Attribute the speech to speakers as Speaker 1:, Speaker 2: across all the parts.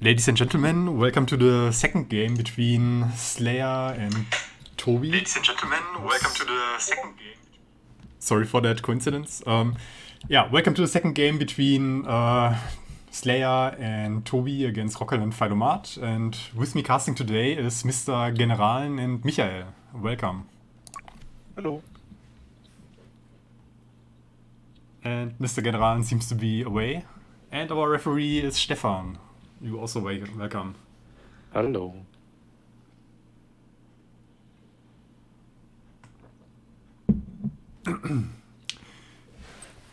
Speaker 1: Ladies and gentlemen, welcome to the second game between Slayer and Toby.
Speaker 2: Ladies and gentlemen, welcome to the second game.
Speaker 1: Sorry for that coincidence. Welcome to the second game between Slayer and Toby against Rockel Feilomat. And with me casting today is Mr. Generalen and Michael. Welcome.
Speaker 3: Hello.
Speaker 1: And Mr. Generalen seems to be away. And our referee is Stefan. You also welcome.
Speaker 3: Hello.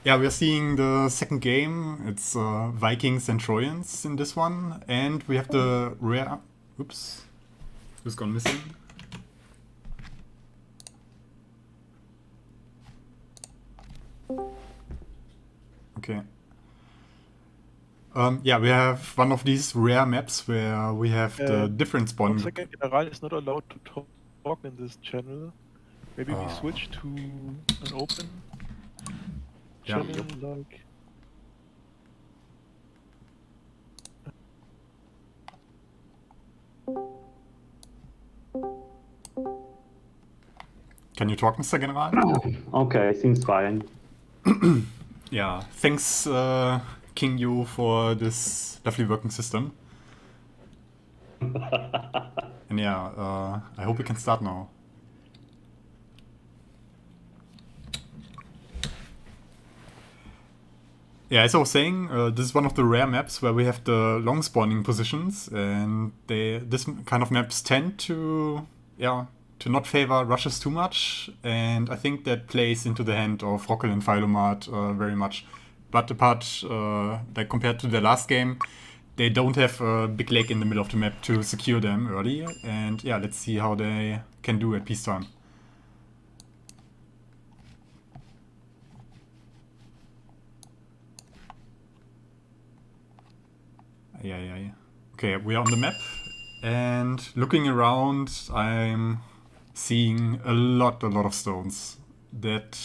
Speaker 1: Yeah, we're seeing the second game. It's Vikings and Trojans in this one. And we have the rare... Oops. Who's gone missing? Okay. We have one of these rare maps where we have the different spawn.
Speaker 3: 1 second, General is not allowed to talk in this channel. Maybe we switch to an open channel, like...
Speaker 1: Can you talk, Mr. General?
Speaker 4: Okay, seems fine.
Speaker 1: Yeah, thanks, King Yu, for this lovely working system. And yeah, I hope we can start now. Yeah, as I was saying, this is one of the rare maps where we have the long spawning positions, and this kind of maps tend to not favor rushes too much, and I think that plays into the hand of Rockel and Feilomat very much. But apart, like compared to the last game, they don't have a big lake in the middle of the map to secure them early, and yeah, let's see how they can do at peacetime. Yeah. Okay, we are on the map, and looking around, I'm seeing a lot of stones. That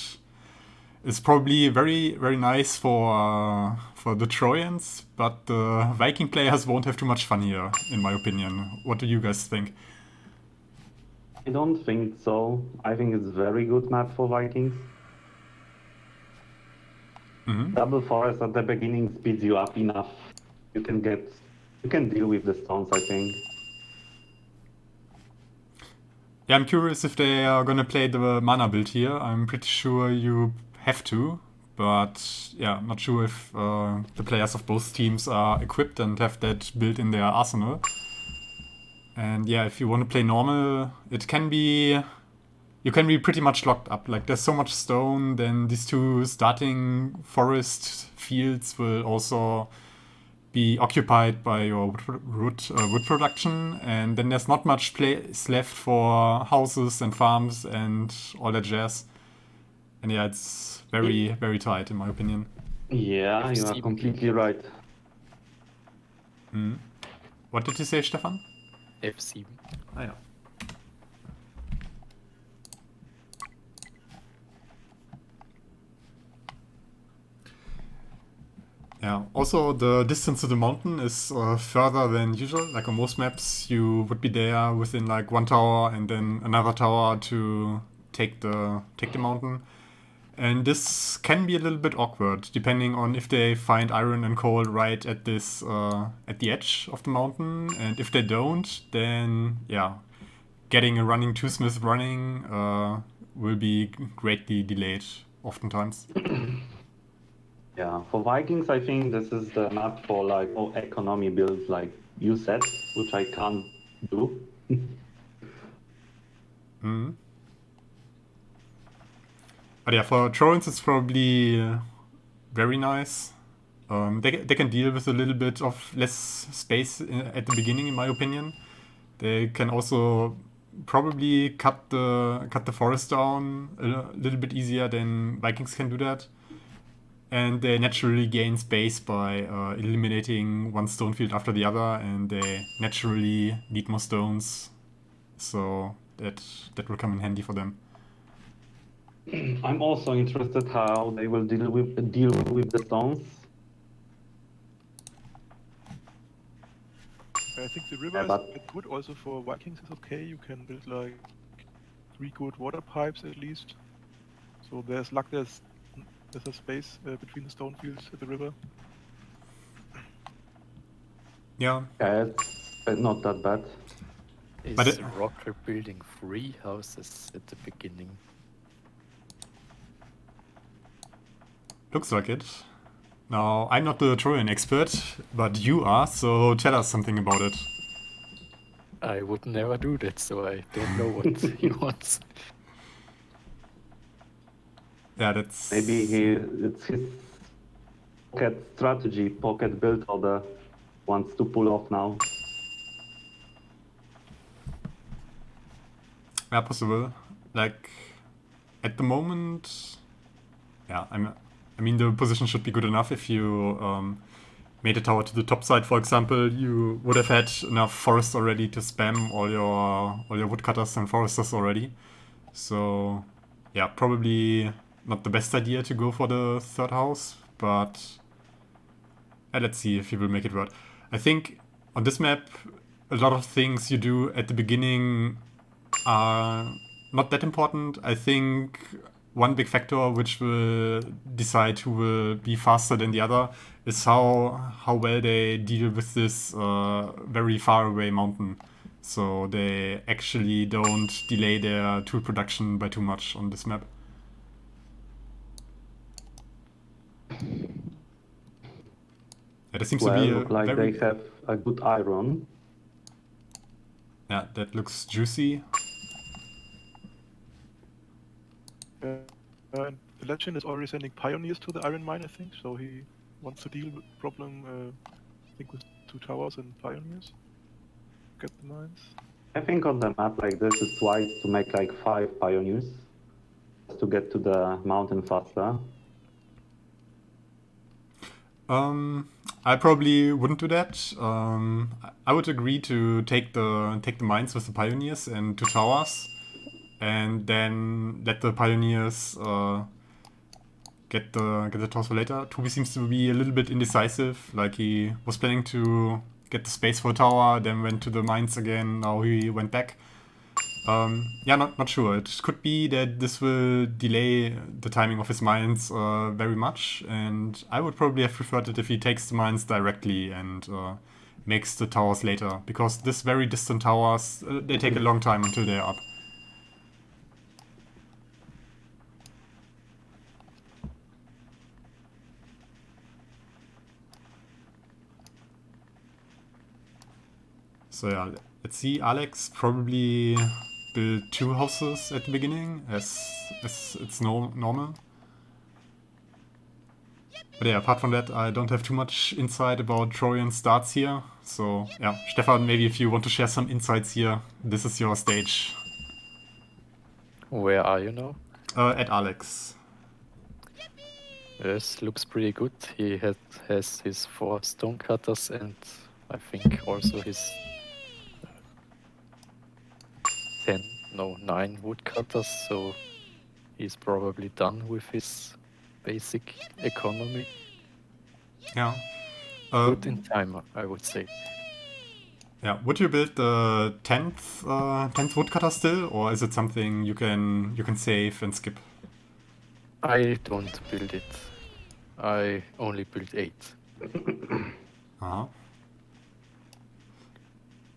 Speaker 1: is probably very, very nice for the Trojans, but the Viking players won't have too much fun here, in my opinion. What do you guys think?
Speaker 4: I don't think so. I think it's a very good map for Vikings. Double forest at the beginning speeds you up enough. You can deal with the stones, I think.
Speaker 1: Yeah, I'm curious if they are gonna play the mana build here. I'm pretty sure you have to, but yeah, I'm not sure if the players of both teams are equipped and have that build in their arsenal. And yeah, if you want to play normal, you can be pretty much locked up. Like, there's so much stone, then these two starting forest fields will also be occupied by your wood production, and then there's not much place left for houses and farms and all that jazz. And yeah, it's very, very tight in my opinion.
Speaker 4: Yeah, you are completely right.
Speaker 1: What did you say, Stefan?
Speaker 2: F7.
Speaker 1: Ah, yeah. Yeah, also the distance to the mountain is further than usual. Like on most maps, you would be there within like one tower and then another tower to take the mountain. And this can be a little bit awkward, depending on if they find iron and coal right at this at the edge of the mountain, and if they don't, then yeah, getting a running two-smith running will be greatly delayed, oftentimes.
Speaker 4: Yeah, for Vikings, I think this is the map for like economy builds, like you said, which I can't do.
Speaker 1: But yeah, for Trojans it's probably very nice. They can deal with a little bit of less space at the beginning, in my opinion. They can also probably cut the forest down a little bit easier than Vikings can do that. And they naturally gain space by eliminating one stone field after the other, and they naturally need more stones. So that will come in handy for them.
Speaker 4: I'm also interested how they will deal with the stones.
Speaker 3: I think the river
Speaker 4: Yeah,
Speaker 3: is
Speaker 4: but-
Speaker 3: quite good also for Vikings is okay. You can build like 3 good water pipes at least. So there's a space between the stone fields at the river.
Speaker 1: Yeah,
Speaker 4: Yeah, it's not that bad.
Speaker 2: Is
Speaker 1: But it-
Speaker 2: Rockel building 3 houses at the beginning?
Speaker 1: looks like it. Now, I'm not the Trojan expert, but you are, so tell us something about it.
Speaker 2: I would never do that, so I don't know what he wants.
Speaker 1: Yeah, that's...
Speaker 4: Maybe it's his pocket strategy, pocket build order wants to pull off now.
Speaker 1: Yeah, possible. Like, at the moment... Yeah, I mean, the position should be good enough. If you made a tower to the top side, for example, you would have had enough forest already to spam all your woodcutters and foresters already. So, yeah, probably not the best idea to go for the third house, but let's see if he will make it work. I think on this map, a lot of things you do at the beginning are not that important. I think one big factor which will decide who will be faster than the other is how well they deal with this very far away mountain. So they actually don't delay their tool production by too much on this map. Yeah, there seems to
Speaker 4: Well,
Speaker 1: be a
Speaker 4: look like
Speaker 1: very...
Speaker 4: they have a good iron.
Speaker 1: Yeah, that looks juicy.
Speaker 3: And the legend is already sending pioneers to the iron mine, I think. So he wants to deal with the problem, I think, with 2 towers and pioneers. Get the mines.
Speaker 4: I think on the map like this, it's wise to make like 5 pioneers to get to the mountain faster.
Speaker 1: I probably wouldn't do that. I would agree to take the mines with the pioneers and 2 towers, and then let the pioneers get the towers for later. Tobi seems to be a little bit indecisive. Like he was planning to get the space for a tower, then went to the mines again. Now he went back. Yeah, not sure. It could be that this will delay the timing of his mines very much, and I would probably have preferred it if he takes the mines directly and makes the towers later, because this very distant towers, they take a long time until they're up. So yeah, let's see. Alex probably build 2 houses at the beginning, as it's normal. But yeah, apart from that, I don't have too much insight about Trojan starts here. So yeah, Stefan, maybe if you want to share some insights here, this is your stage.
Speaker 2: Where are you now?
Speaker 1: At Alex.
Speaker 2: Yes, looks pretty good. He has his 4 stone cutters and I think also his 9 wood cutters, so he's probably done with his basic economy.
Speaker 1: Yeah.
Speaker 2: Good in time, I would say.
Speaker 1: Yeah. Would you build the 10th woodcutter still, or is it something you can save and skip?
Speaker 2: I don't build it. I only build 8.
Speaker 1: Uh-huh.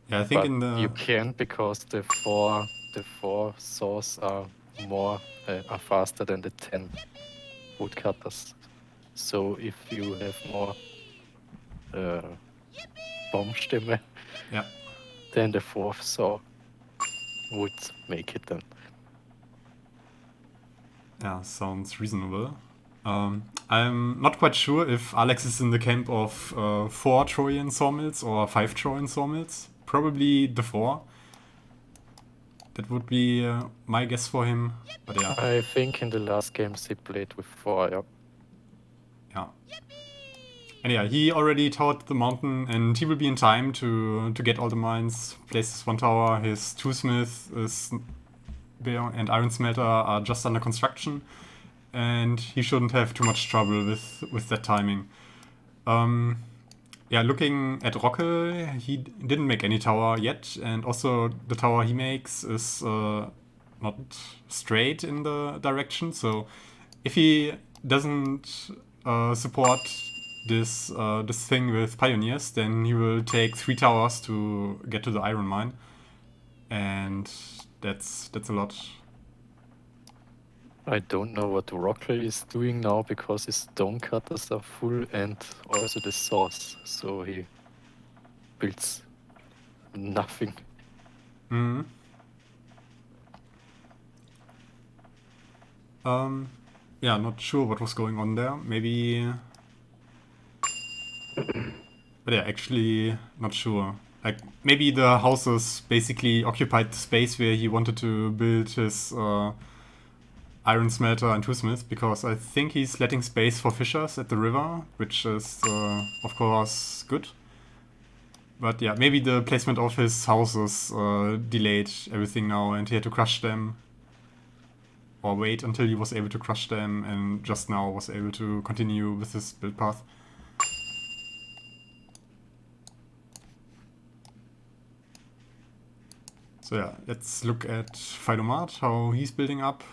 Speaker 1: Yeah, I think
Speaker 2: But
Speaker 1: in the...
Speaker 2: you can, because the four saws are are faster than the 10 woodcutters. So if you have more Baumstämme,
Speaker 1: Yeah.
Speaker 2: then the 4th saw would make it then.
Speaker 1: Yeah, sounds reasonable. I'm not quite sure if Alex is in the camp of 4 Trojan sawmills or 5 Trojan sawmills. Probably the 4. That would be my guess for him. But yeah.
Speaker 2: I think in the last games he played with 4, yeah.
Speaker 1: Yeah. And yeah, he already towered the mountain, and he will be in time to get all the mines. Place his 1 tower, his 2 smith and iron smelter are just under construction, and he shouldn't have too much trouble with that timing. Yeah, looking at Rockel, he didn't make any tower yet, and also the tower he makes is not straight in the direction. So if he doesn't support this thing with pioneers, then he will take 3 towers to get to the iron mine, and that's a lot.
Speaker 2: I don't know what Rockel is doing now because his stone cutters are full and also the saws, so he builds nothing.
Speaker 1: Hmm. Yeah, not sure what was going on there. Maybe. But yeah, actually not sure. Like, maybe the houses basically occupied the space where he wanted to build his iron smelter and toolsmith, because I think he's letting space for fishers at the river, which is of course good. But yeah, maybe the placement of his houses delayed everything now, and he had to crush them. Or wait until he was able to crush them, and just now was able to continue with his build path. So yeah, let's look at Feilomat, how he's building up.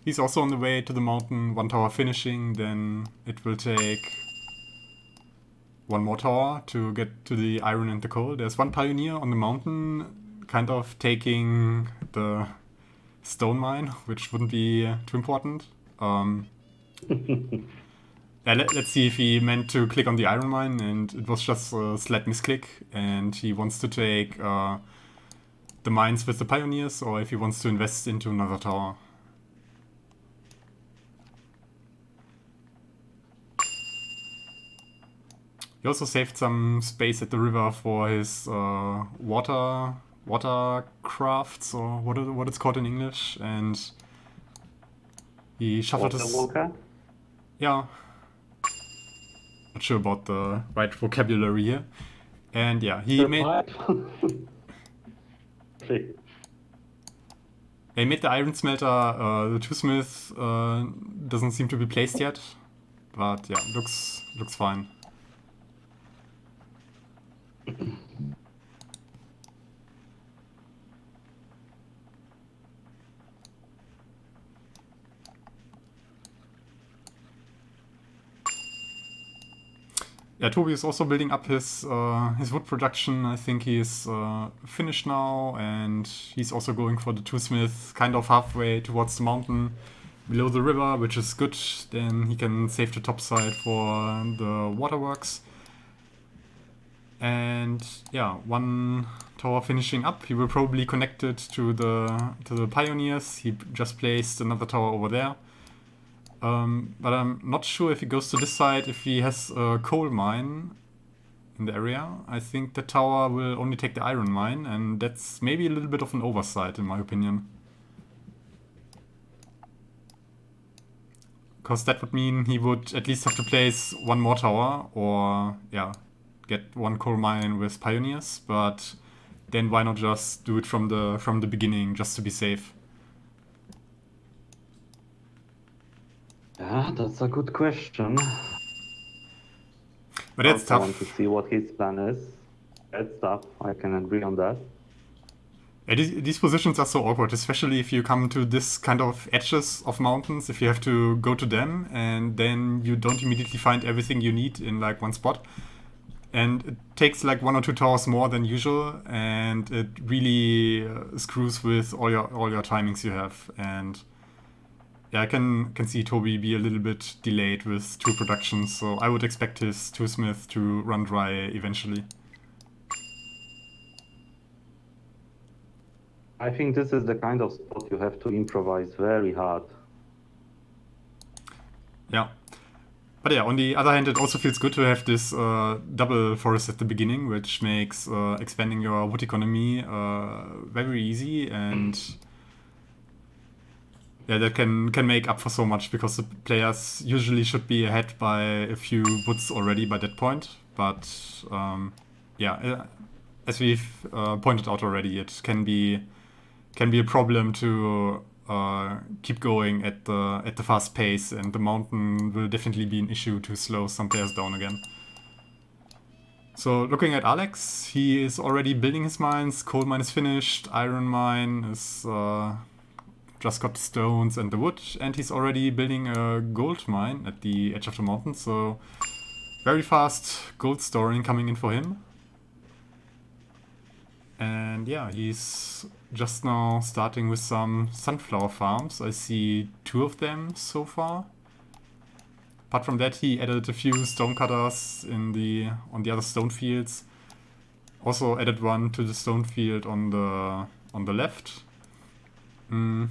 Speaker 1: He's also on the way to the mountain, 1 tower finishing, then it will take 1 more tower to get to the iron and the coal. There's 1 pioneer on the mountain, kind of taking the stone mine, which wouldn't be too important. Yeah, let's see if he meant to click on the iron mine and it was just a slight misclick, and he wants to take the mines with the pioneers, or if he wants to invest into another tower. He also saved some space at the river for his water crafts, or what it's called in English, and he shuffled his...
Speaker 4: Walker?
Speaker 1: Yeah. Not sure about the right vocabulary here. And yeah, he made the iron smelter. The toolsmith doesn't seem to be placed yet, but yeah, looks fine. Yeah, Toby is also building up his wood production. I think he's finished now, and he's also going for the toolsmith kind of halfway towards the mountain below the river, which is good. Then he can save the top side for the waterworks. And yeah, 1 tower finishing up. He will probably connect it to the pioneers. He just placed another tower over there. But I'm not sure if he goes to this side, if he has a coal mine in the area. I think the tower will only take the iron mine, and that's maybe a little bit of an oversight in my opinion. Because that would mean he would at least have to place 1 more tower, or yeah, get 1 coal mine with pioneers, but then why not just do it from the beginning, just to be safe?
Speaker 4: Yeah, that's a good question.
Speaker 1: But that's
Speaker 4: I want
Speaker 1: tough.
Speaker 4: to see what his plan is. That's tough. I can agree on that.
Speaker 1: Yeah, these positions are so awkward, especially if you come to this kind of edges of mountains, if you have to go to them and then you don't immediately find everything you need in like 1 spot. And it takes like 1 or 2 towers more than usual, and it really screws with all your timings you have. And yeah, I can see Toby be a little bit delayed with tool production, so I would expect his toolsmith to run dry eventually.
Speaker 4: I think this is the kind of spot you have to improvise very hard.
Speaker 1: Yeah. But yeah, on the other hand, it also feels good to have this double forest at the beginning, which makes expanding your wood economy very easy, and yeah, that can make up for so much, because the players usually should be ahead by a few woods already by that point. But yeah, as we've pointed out already, it can be a problem to keep going at the fast pace, and the mountain will definitely be an issue to slow some players down again. So looking at Alex, he is already building his mines. Coal mine is finished. Iron mine is just got the stones and the wood, and he's already building a gold mine at the edge of the mountain. So very fast gold storing coming in for him. And yeah, he's just now starting with some sunflower farms. I see 2 of them so far. Apart from that, he added a few stone cutters on the other stone fields. Also added one to the stone field on the left. I'm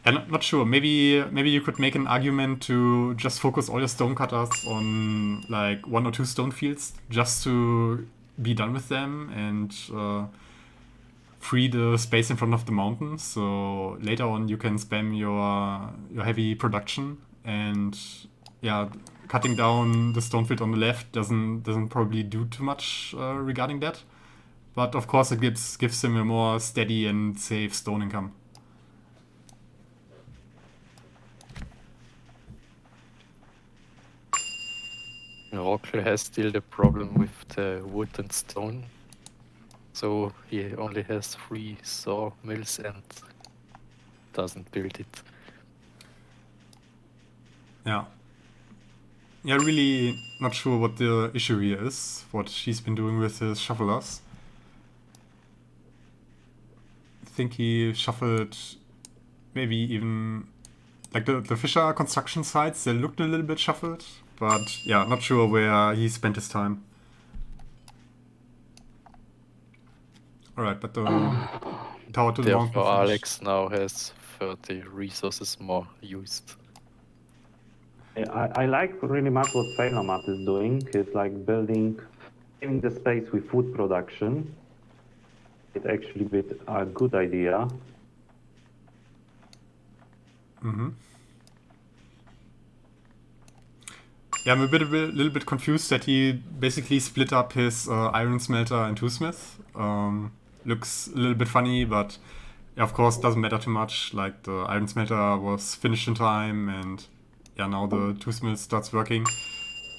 Speaker 1: not sure. Maybe you could make an argument to just focus all your stone cutters on like 1 or 2 stone fields, just to be done with them and free the space in front of the mountain. So later on you can spam your heavy production, and yeah, cutting down the stone field on the left doesn't probably do too much regarding that. But of course it gives him a more steady and safe stone income.
Speaker 2: Rockel has still the problem with the wood and stone. So he only has 3 sawmills and doesn't build it.
Speaker 1: Yeah. Yeah, really not sure what the issue here is, what he's been doing with his shufflers. I think he shuffled maybe even like the Fisher construction sites, they looked a little bit shuffled, but yeah, not sure where he spent his time. Alright, but the tower to the mountain
Speaker 2: Therefore,
Speaker 1: finished.
Speaker 2: Alex now has 30 resources more used.
Speaker 4: I like really much what Feilomat is doing. He's like filling the space with food production. It's actually been a good idea.
Speaker 1: Yeah, I'm a little bit confused that he basically split up his iron smelter and toolsmith. Looks a little bit funny, but yeah, of course doesn't matter too much. Like the iron smelter was finished in time, and yeah, now the toolsmith starts working.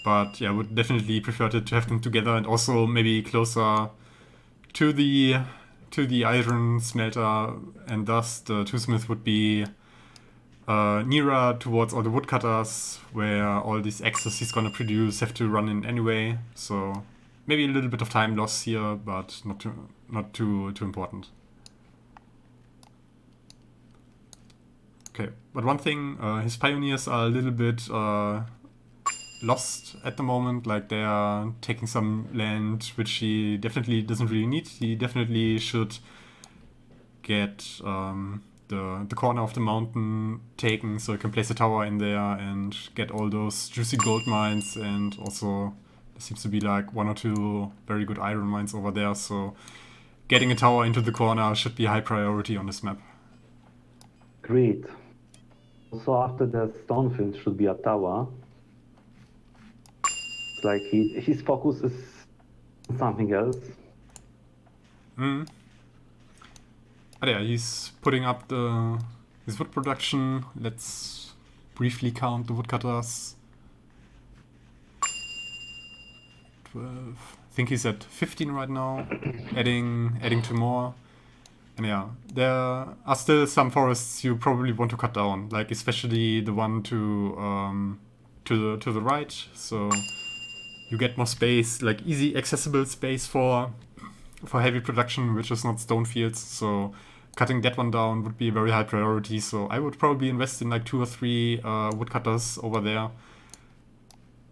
Speaker 1: But yeah, would definitely prefer to have them together, and also maybe closer to the iron smelter, and thus the toolsmith would be nearer towards all the woodcutters, where all these axes he's gonna produce have to run in anyway. So maybe a little bit of time loss here, but not too important. Okay, but one thing, his pioneers are a little bit lost at the moment. Like they are taking some land which he definitely doesn't really need. He definitely should get the corner of the mountain taken so he can place a tower in there and get all those juicy gold mines, and also there seems to be like 1 or 2 very good iron mines over there, so getting a tower into the corner should be a high priority on this map.
Speaker 4: Great. Also after the stone field should be a tower. It's like his focus is something else.
Speaker 1: But yeah, he's putting up his wood production. Let's briefly count the woodcutters. 12. I think he's at 15 right now, adding 2 more. And yeah, there are still some forests you probably want to cut down, like especially the one to the right. So you get more space, like easy accessible space for heavy production, which is not stone fields. So cutting that one down would be a very high priority. So I would probably invest in like 2 or 3 woodcutters over there.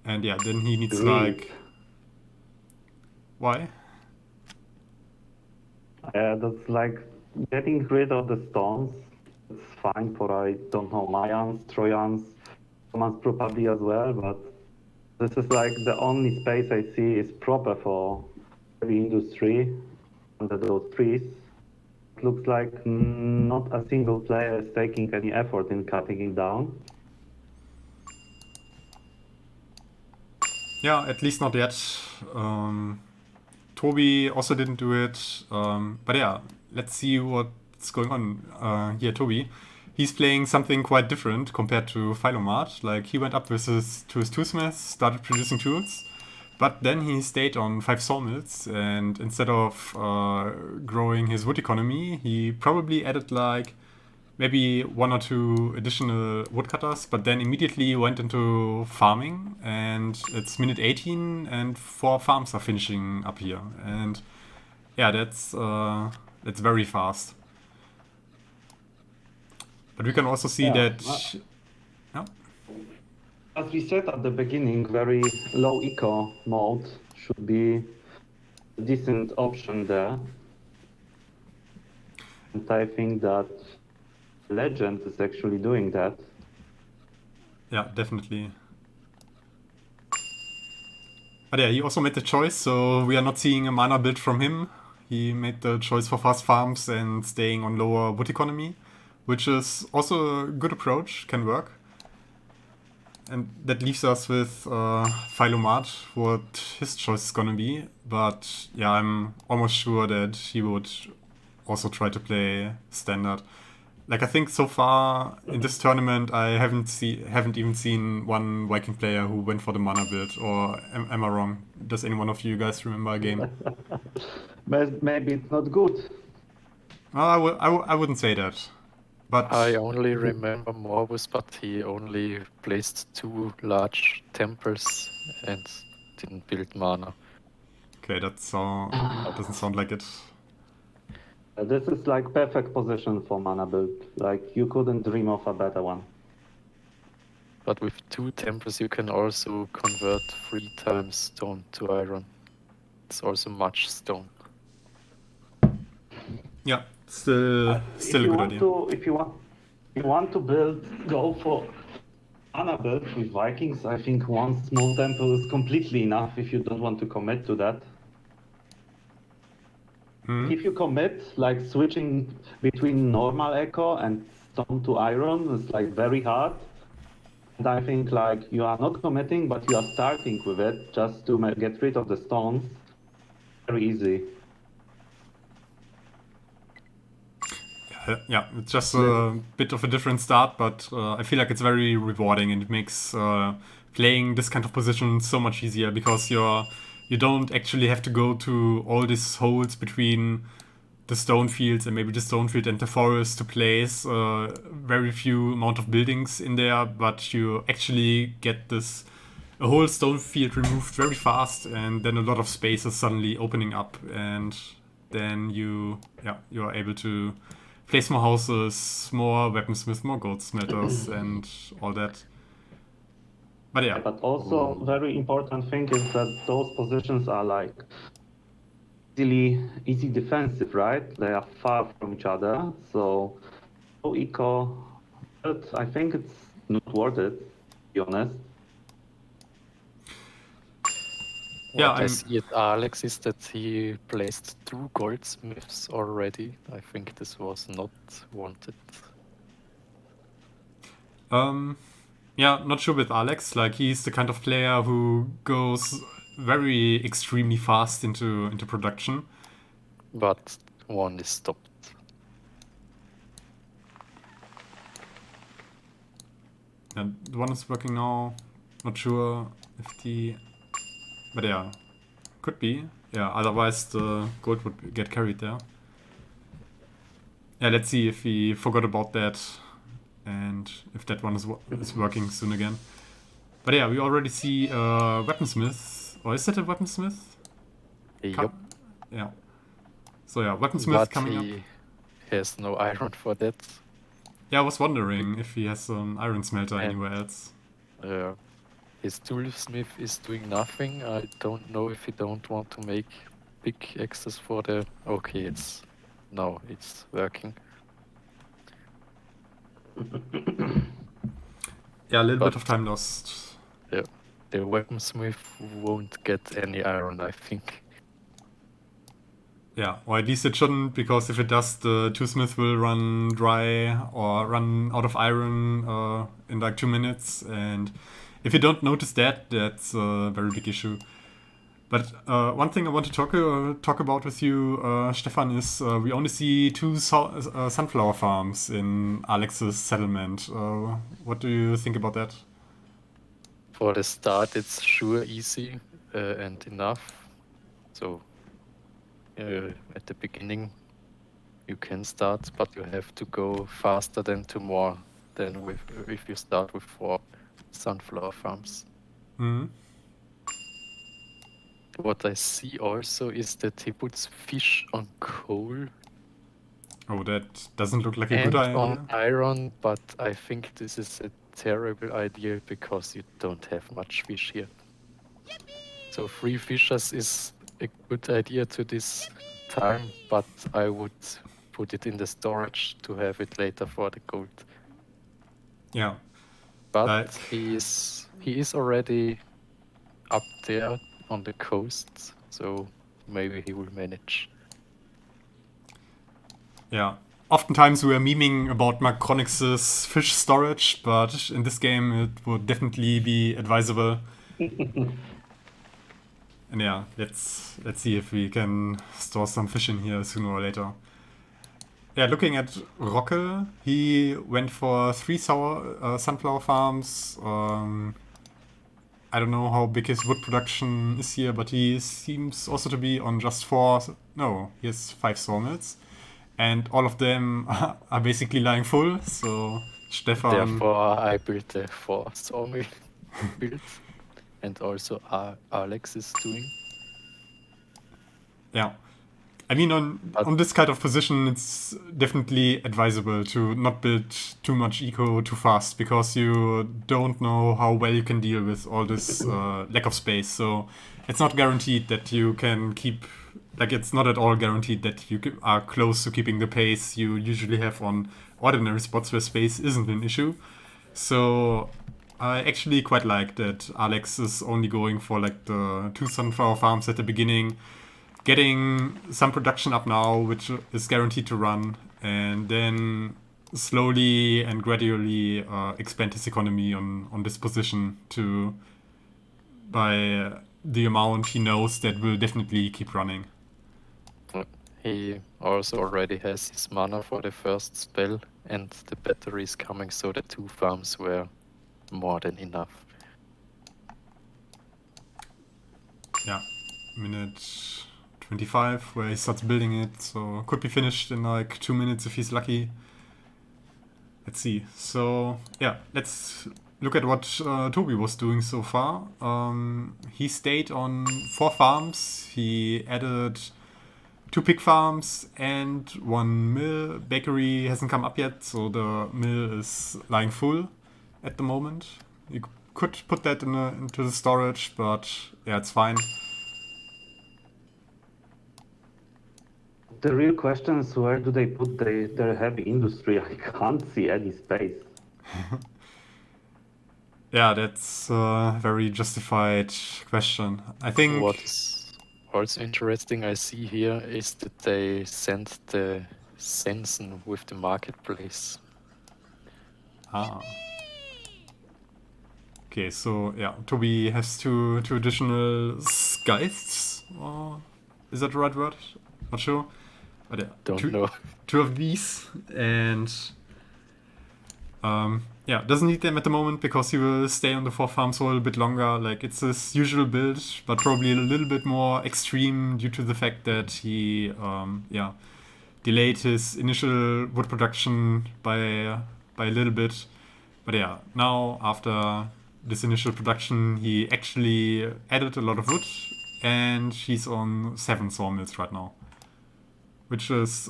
Speaker 1: And yeah, then he needs like... Why?
Speaker 4: That's like getting rid of the stones. It's fine for, I don't know, Mayans, Trojans, Romans probably as well, but this is like the only space I see is proper for heavy industry under those trees. It looks like not a single player is taking any effort in cutting it down.
Speaker 1: Yeah, at least not yet. Toby also didn't do it. But yeah, let's see what's going on here, Toby. He's playing something quite different compared to Feilomat. Like, he went up with to his toolsmith, started producing tools. But then he stayed on 5 sawmills, and instead of growing his wood economy, he probably added like maybe 1 or 2 additional woodcutters, but then immediately went into farming, and it's minute 18 and 4 farms are finishing up here. And yeah, that's very fast. But we can also see that... Yeah.
Speaker 4: As we said at the beginning, very low eco mode should be a decent option there. And I think that Legend is actually doing that.
Speaker 1: Yeah, definitely. But yeah, he also made the choice, so we are not seeing a mana build from him. He made the choice for fast farms and staying on lower wood economy, which is also a good approach, can work. And that leaves us with Feilomat, what his choice is gonna be. But yeah, I'm almost sure that he would also try to play standard. Like, I think so far in this tournament, I haven't even seen one Viking player who went for the mana build. Or am I wrong? Does any one of you guys remember a game?
Speaker 4: Maybe it's not good.
Speaker 1: I wouldn't say that. But
Speaker 2: I only remember Morbus, but he only placed 2 large temples and didn't build mana.
Speaker 1: okay, that doesn't sound like it.
Speaker 4: This is like perfect position for mana build. Like you couldn't dream of a better one.
Speaker 2: But with 2 temples you can also convert 3 times stone to iron. It's also much stone.
Speaker 1: Yeah, still a good idea.
Speaker 4: If you want to go for mana build with Vikings, I think one small temple is completely enough if you don't want to commit to that. If you commit, like switching between normal echo and stone to iron is like very hard. And I think like you are not committing, but you are starting with it just to get rid of the stones. Very easy.
Speaker 1: Yeah, it's just a bit of a different start, but I feel like it's very rewarding and it makes playing this kind of position so much easier because you don't actually have to go to all these holes between the stone fields and maybe the stone field and the forest to place very few amount of buildings in there, but you actually get a whole stone field removed very fast, and then a lot of space is suddenly opening up, and then you are able to place more houses, more weaponsmiths, more gold smelters, and all that. But yeah.
Speaker 4: But also very important thing is that those positions are like easy defensive, right? They are far from each other, so low eco. But I think it's not worth it, to be honest.
Speaker 1: Yeah,
Speaker 2: What I see at Alex is that he placed 2 goldsmiths already. I think this was not wanted.
Speaker 1: Yeah, not sure with Alex. Like, he's the kind of player who goes very extremely fast into production.
Speaker 2: But one is stopped.
Speaker 1: And the one is working now. Not sure if but yeah, could be. Yeah, otherwise the gold would get carried there. Yeah, let's see if he forgot about that and if that one is working soon again. But yeah, we already see a weaponsmith. Or is that a weaponsmith?
Speaker 2: Yup.
Speaker 1: Yeah. So yeah, weaponsmith coming up.
Speaker 2: He has no iron for that.
Speaker 1: Yeah, I was wondering if he has an iron smelter anywhere else.
Speaker 2: His toolsmith is doing nothing. I don't know if he don't want to make big access for the... Okay, it's working.
Speaker 1: Yeah, a little bit of time lost.
Speaker 2: Yeah, the weaponsmith won't get any iron, I think.
Speaker 1: Yeah, or at least it shouldn't, because if it does, the toolsmith will run dry or run out of iron in like 2 minutes. And if you don't notice that, that's a very big issue. But one thing I want to talk about with you, Stefan, is we only see 2 sunflower farms in Alex's settlement. What do you think about that?
Speaker 2: For the start, it's sure easy. and enough. So at the beginning you can start, but you have to go faster than to more than with if you start with 4 sunflower farms.
Speaker 1: Mhm.
Speaker 2: What I see also is that he puts fish on coal
Speaker 1: Oh, that doesn't look like a
Speaker 2: and
Speaker 1: good idea.
Speaker 2: on iron, but I think this is a terrible idea because you don't have much fish here. So 3 fishers is a good idea to this time, but I would put it in the storage to have it later for the gold.
Speaker 1: Yeah.
Speaker 2: But
Speaker 1: Like-
Speaker 2: he is already up there on the coast, so maybe he will manage.
Speaker 1: Yeah. Oftentimes we are memeing about Macronix's fish storage, but in this game it would definitely be advisable. And yeah, let's see if we can store some fish in here sooner or later. Yeah, looking at Rockel, he went for 3 sunflower farms. I don't know how big his wood production is here, but he seems also to be on just 4. No, he has 5 sawmills. And all of them are basically lying full, so Stefan...
Speaker 2: Therefore, I built a 4 sawmill build, and also Alex is doing.
Speaker 1: Yeah. I mean, on this kind of position, it's definitely advisable to not build too much eco too fast, because you don't know how well you can deal with all this lack of space. So it's not guaranteed that you can keep... Like, it's not at all guaranteed that you are close to keeping the pace you usually have on ordinary spots where space isn't an issue. So I actually quite like that Alex is only going for like the 2 sunflower farms at the beginning, getting some production up now, which is guaranteed to run, and then slowly and gradually expand his economy on this position to by the amount he knows that will definitely keep running.
Speaker 2: He also already has his mana for the first spell, and the battery is coming, so the 2 farms were more than enough.
Speaker 1: Yeah, minute 25 where he starts building it, so could be finished in like 2 minutes if he's lucky. Let's see. So yeah, let's look at what Toby was doing so far. He stayed on 4 farms. He added 2 pig farms and 1 mill. Bakery hasn't come up yet, so the mill is lying full at the moment. You could put that into the storage, but yeah, it's fine.
Speaker 4: The real question is, where do they put their heavy industry? I can't see any space.
Speaker 1: Yeah, that's a very justified question. I think...
Speaker 2: What is also interesting I see here is that they sent the Jessen with the marketplace.
Speaker 1: Ah. Okay, so yeah, Toby has two additional scythes. Is that the right word? Not sure. But yeah,
Speaker 2: Don't know.
Speaker 1: 2 of these, and yeah, doesn't need them at the moment because he will stay on the 4 farms for a little bit longer. Like, it's his usual build, but probably a little bit more extreme due to the fact that he delayed his initial wood production by a little bit. But yeah, now after this initial production, he actually added a lot of wood, and he's on 7 sawmills right now, which is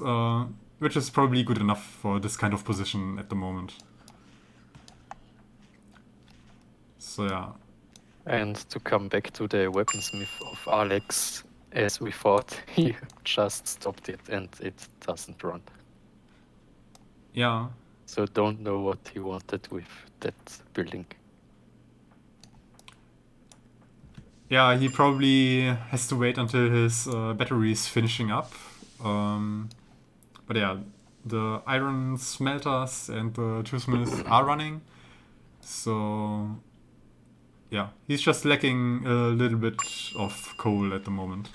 Speaker 1: probably good enough for this kind of position at the moment. So yeah.
Speaker 2: And to come back to the weaponsmith of Alex, as we thought, he just stopped it and it doesn't run.
Speaker 1: Yeah.
Speaker 2: So don't know what he wanted with that building.
Speaker 1: Yeah, he probably has to wait until his battery is finishing up. But yeah, the iron smelters and the 2 smiths are running. So yeah, he's just lacking a little bit of coal at the moment.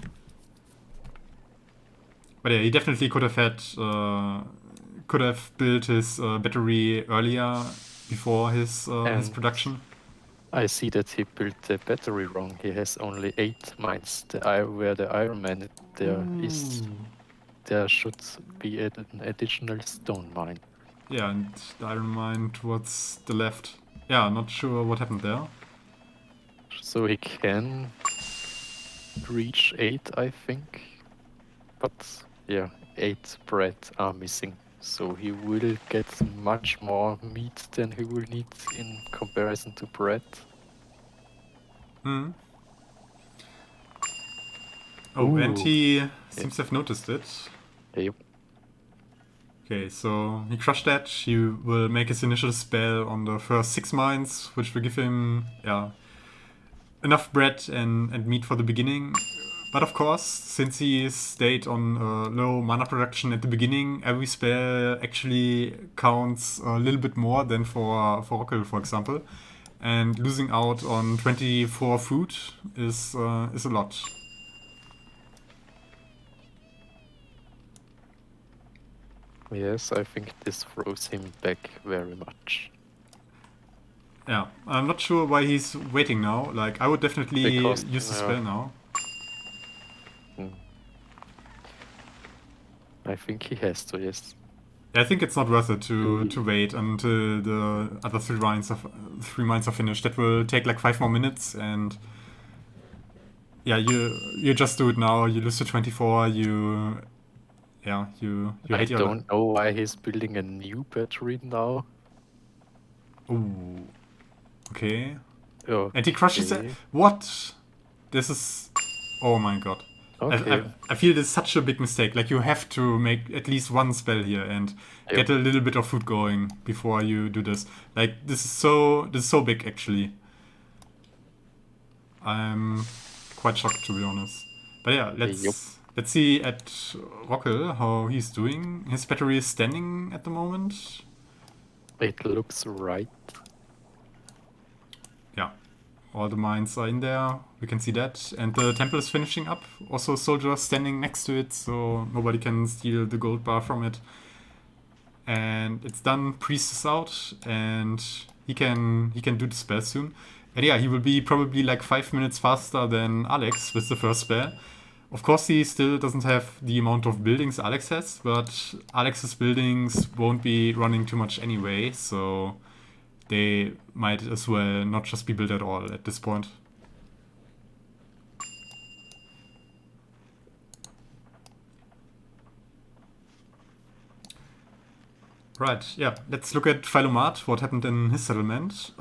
Speaker 1: But yeah, he definitely could have built his battery earlier before his production.
Speaker 2: I see that he built the battery wrong. He has only 8 mines. Where the Iron Man there should be an additional stone mine.
Speaker 1: Yeah, and the iron mine towards the left. Yeah, not sure what happened there.
Speaker 2: So he can reach 8, I think. But yeah, 8 bread are missing. So he will get much more meat than he will need in comparison to bread.
Speaker 1: Hmm. Oh, and
Speaker 2: Ooh.
Speaker 1: he seems to have noticed it.
Speaker 2: Yep.
Speaker 1: Okay, so he crushed that. He will make his initial spell on the first 6 mines, which will give him, yeah, enough bread and meat for the beginning. But of course, since he stayed on low mana production at the beginning, every spell actually counts a little bit more than for Rockel, for example. And losing out on 24 food is a lot.
Speaker 2: Yes, I think this throws him back very much.
Speaker 1: Yeah, I'm not sure why he's waiting now. Like, I would definitely
Speaker 2: Because,
Speaker 1: use the spell now.
Speaker 2: I think he has to, yes.
Speaker 1: I think it's not worth it to wait until the other 3 mines are finished. That will take like 5 more minutes, and yeah, you just do it now. You lose to 24. You
Speaker 2: I
Speaker 1: hate your.
Speaker 2: don't know why he's building a new battery now.
Speaker 1: Ooh, okay.
Speaker 2: Oh,
Speaker 1: And he crushes it. What? This is. Oh my god.
Speaker 2: okay.
Speaker 1: I feel this is such a big mistake. Like, you have to make at least one spell here and get a little bit of food going before you do this. Like, this is so big, actually. I'm quite shocked, to be honest. But yeah, let's see at Rockel how he's doing. His battery is standing at the moment.
Speaker 2: It looks right.
Speaker 1: Yeah. All the mines are in there. We can see that. And the temple is finishing up. Also, soldiers standing next to it, so nobody can steal the gold bar from it. And it's done. Priest is out, and he can do the spell soon. And yeah, he will be probably like 5 minutes faster than Alex with the first spell. Of course, he still doesn't have the amount of buildings Alex has, but Alex's buildings won't be running too much anyway, so they might as well not just be built at all at this point. Right, yeah, let's look at Feilomat, what happened in his settlement.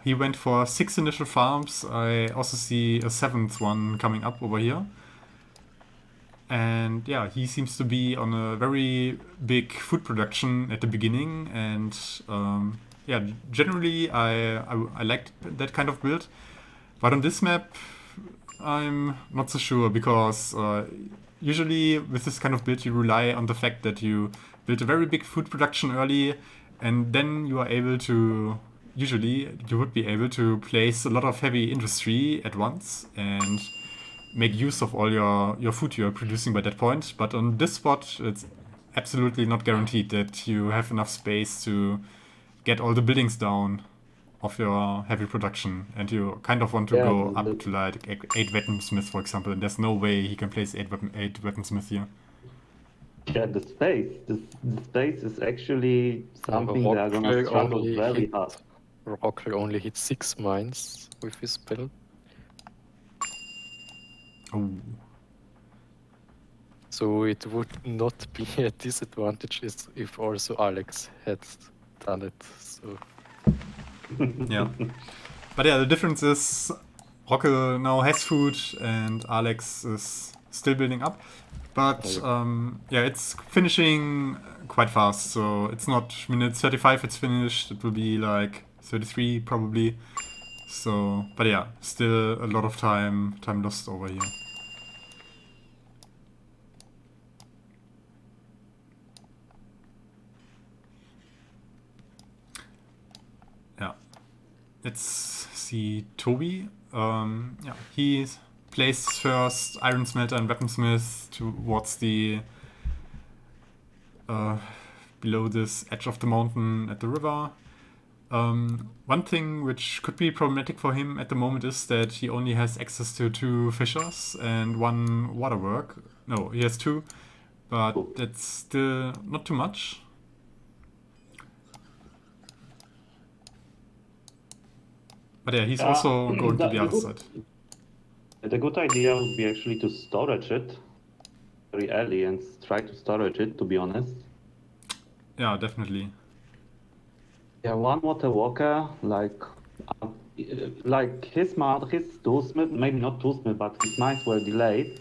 Speaker 1: He went for 6 initial farms. I also see a 7th one coming up over here. And yeah, he seems to be on a very big food production at the beginning. And yeah, generally I liked that kind of build. But on this map, I'm not so sure, because usually with this kind of build you rely on the fact that you build a very big food production early, and then you are able to, usually you would be able to place a lot of heavy industry at once and make use of all your food you're producing by that point. But on this spot, it's absolutely not guaranteed that you have enough space to get all the buildings down of your heavy production, and you kind of want to go up to like 8 weaponsmiths, for example, and there's no way he can place 8 weaponsmiths here.
Speaker 4: Yeah, the space is actually something they are gonna struggle very hard.
Speaker 2: Rockel only hit 6 mines with his spell.
Speaker 1: Oh.
Speaker 2: So it would not be a disadvantage if also Alex had done it. So
Speaker 1: yeah. But yeah, the difference is Rockel now has food and Alex is still building up. But yeah, it's finishing quite fast. So it's not minute 35 it's finished. It will be like 33 probably. So, but yeah, still a lot of time lost over here. Yeah. Let's see Toby. Yeah, he placed first iron smelter and weaponsmith towards the below this edge of the mountain at the river. One thing which could be problematic for him at the moment is that he only has access to 2 fissures and 1 waterwork. No, he has 2, but that's still not too much. But yeah, he's also going to the other side.
Speaker 4: The good idea would be actually to storage it very early and try to storage it, to be honest.
Speaker 1: Yeah, definitely.
Speaker 4: Yeah, 1 water walker, like his toolsmith, maybe not toolsmith, but his mines were delayed.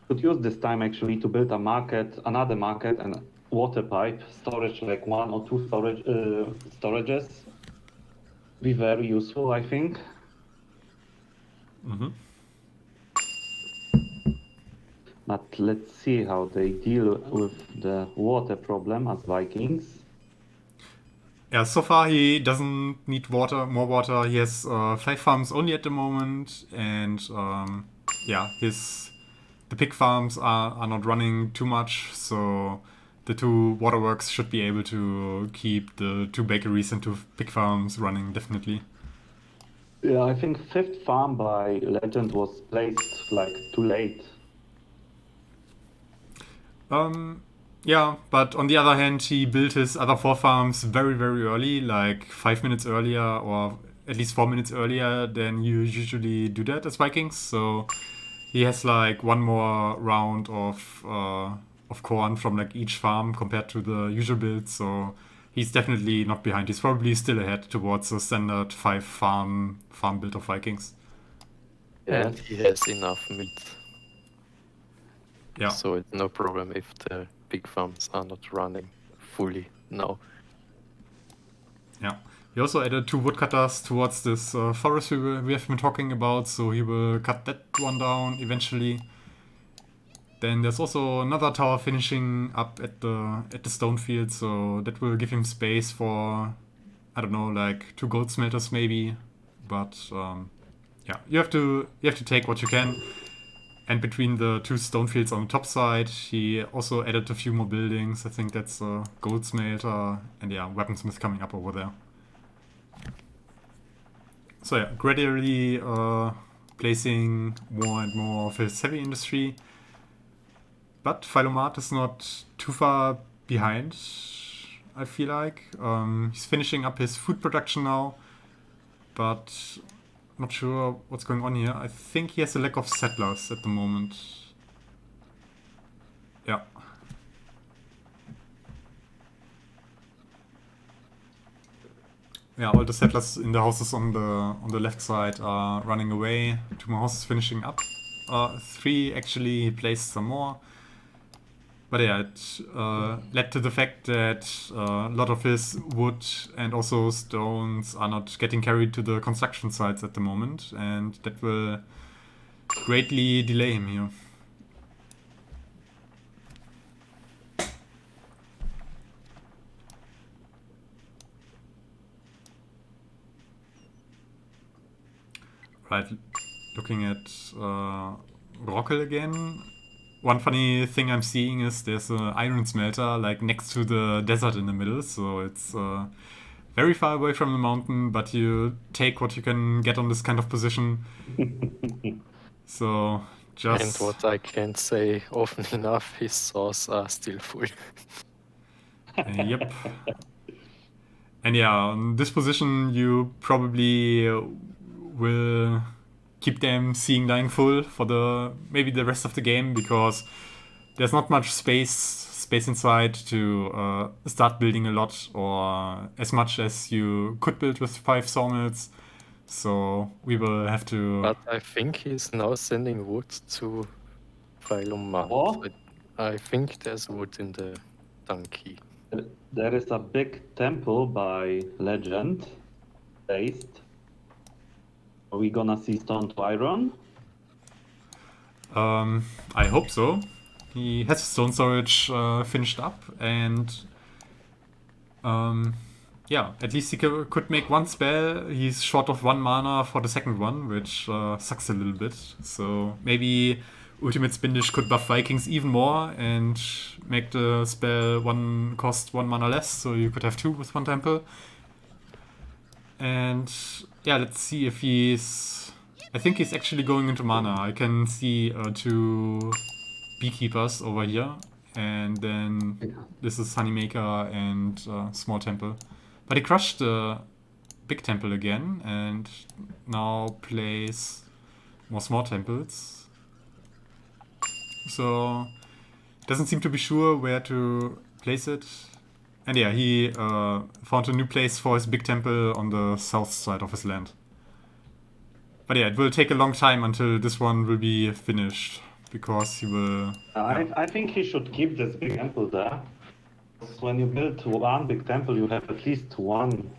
Speaker 4: Could use this time actually to build another market and water pipe storage, like 1 or 2 storages. Be very useful, I think.
Speaker 1: Mm-hmm.
Speaker 4: But let's see how they deal with the water problem as Vikings.
Speaker 1: Yeah, so far he doesn't need more water. He has 5 farms only at the moment, and yeah, the pig farms are not running too much, so the 2 waterworks should be able to keep the 2 bakeries and 2 pig farms running, definitely.
Speaker 4: Yeah, I think 5th farm by Legend was placed like too late.
Speaker 1: Yeah, but on the other hand, he built his other 4 farms very, very early, like 5 minutes earlier, or at least 4 minutes earlier than you usually do that as Vikings. So he has like 1 more round of corn from like each farm compared to the usual build. So he's definitely not behind. He's probably still ahead towards the standard 5 farm build of Vikings.
Speaker 2: And he has enough meat.
Speaker 1: Yeah.
Speaker 2: So it's no problem if the big farms are not running fully now.
Speaker 1: Yeah. He also added 2 woodcutters towards this forest we have been talking about, so he will cut that one down eventually. Then there's also another tower finishing up at the stone field, so that will give him space for, I don't know, like 2 gold smelters maybe. But yeah, you have to take what you can. And between the 2 stone fields on the top side, he also added a few more buildings. I think that's a gold smelter and yeah, weaponsmith coming up over there. So yeah, gradually placing more and more of his heavy industry. But Feilomat is not too far behind, I feel like. He's finishing up his food production now, but not sure what's going on here. I think he has a lack of settlers at the moment. Yeah. Yeah, all the settlers in the houses on the left side are running away. 2 more houses finishing up. 3 actually placed some more. But yeah, it led to the fact that a lot of his wood and also stones are not getting carried to the construction sites at the moment, and that will greatly delay him here. Right, looking at Rockel again. One funny thing I'm seeing is there's an iron smelter like next to the desert in the middle, so it's very far away from the mountain, but you take what you can get on this kind of position. So just...
Speaker 2: And what I can say often enough, his saws are still full.
Speaker 1: Yep. And yeah, on this position you probably will keep them seeing dying full for maybe the rest of the game, because there's not much space inside to start building a lot or as much as you could build with 5 sawmills. So we will have to...
Speaker 2: But I think he's now sending wood to Feilomat.
Speaker 4: What?
Speaker 2: I think there's wood in the donkey.
Speaker 4: There is a big temple by Legend based. Are we gonna see stone to iron?
Speaker 1: I hope so. He has stone storage finished up, and yeah, at least he could make 1 spell. He's short of 1 mana for the second one, which sucks a little bit. So maybe Ultimate Spindish could buff Vikings even more and make the spell cost 1 mana less, so you could have 2 with 1 temple. And yeah, let's see if he's... I think he's actually going into mana. I can see 2 beekeepers over here. And then this is Honeymaker and Small Temple. But he crushed the big temple again and now plays more small temples. So doesn't seem to be sure where to place it. And yeah, he found a new place for his big temple on the south side of his land. But yeah, it will take a long time until this one will be finished, because he will...
Speaker 4: I think he should keep this big temple there. Because when you build one big temple, you have at least one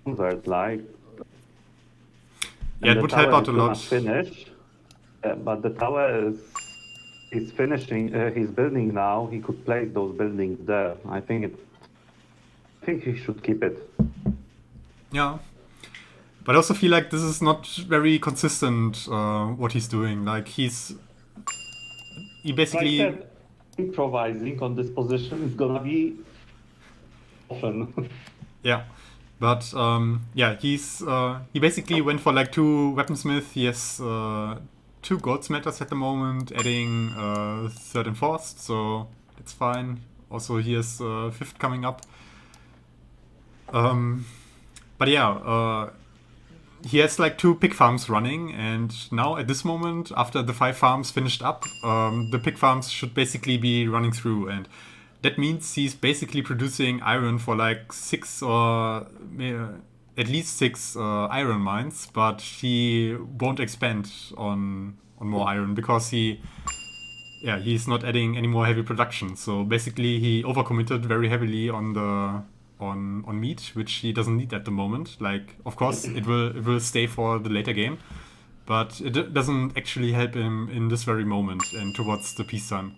Speaker 4: convert, like...
Speaker 1: Yeah, it would help out a lot.
Speaker 4: Finish, but the tower is... He's finishing, he's building now, he could place those buildings there. I think he should keep it.
Speaker 1: Yeah. But I also feel like this is not very consistent, what he's doing. Like, he basically...
Speaker 4: Like I said, improvising on this position is gonna be often.
Speaker 1: Yeah. But, yeah, he basically went for like 2 weaponsmith. He has 2 gold smelters at the moment, adding 3rd and 4th, so it's fine. Also, he has 5th coming up. But yeah, he has like 2 pig farms running, and now at this moment, after the 5 farms finished up, the pig farms should basically be running through, and that means he's basically producing iron for like 6 or at least 6 iron mines, but he won't expand on more iron because he's not adding any more heavy production. So basically he overcommitted very heavily on meat, which he doesn't need at the moment. Like, of course it will stay for the later game, but it doesn't actually help him in this very moment and towards the peacetime.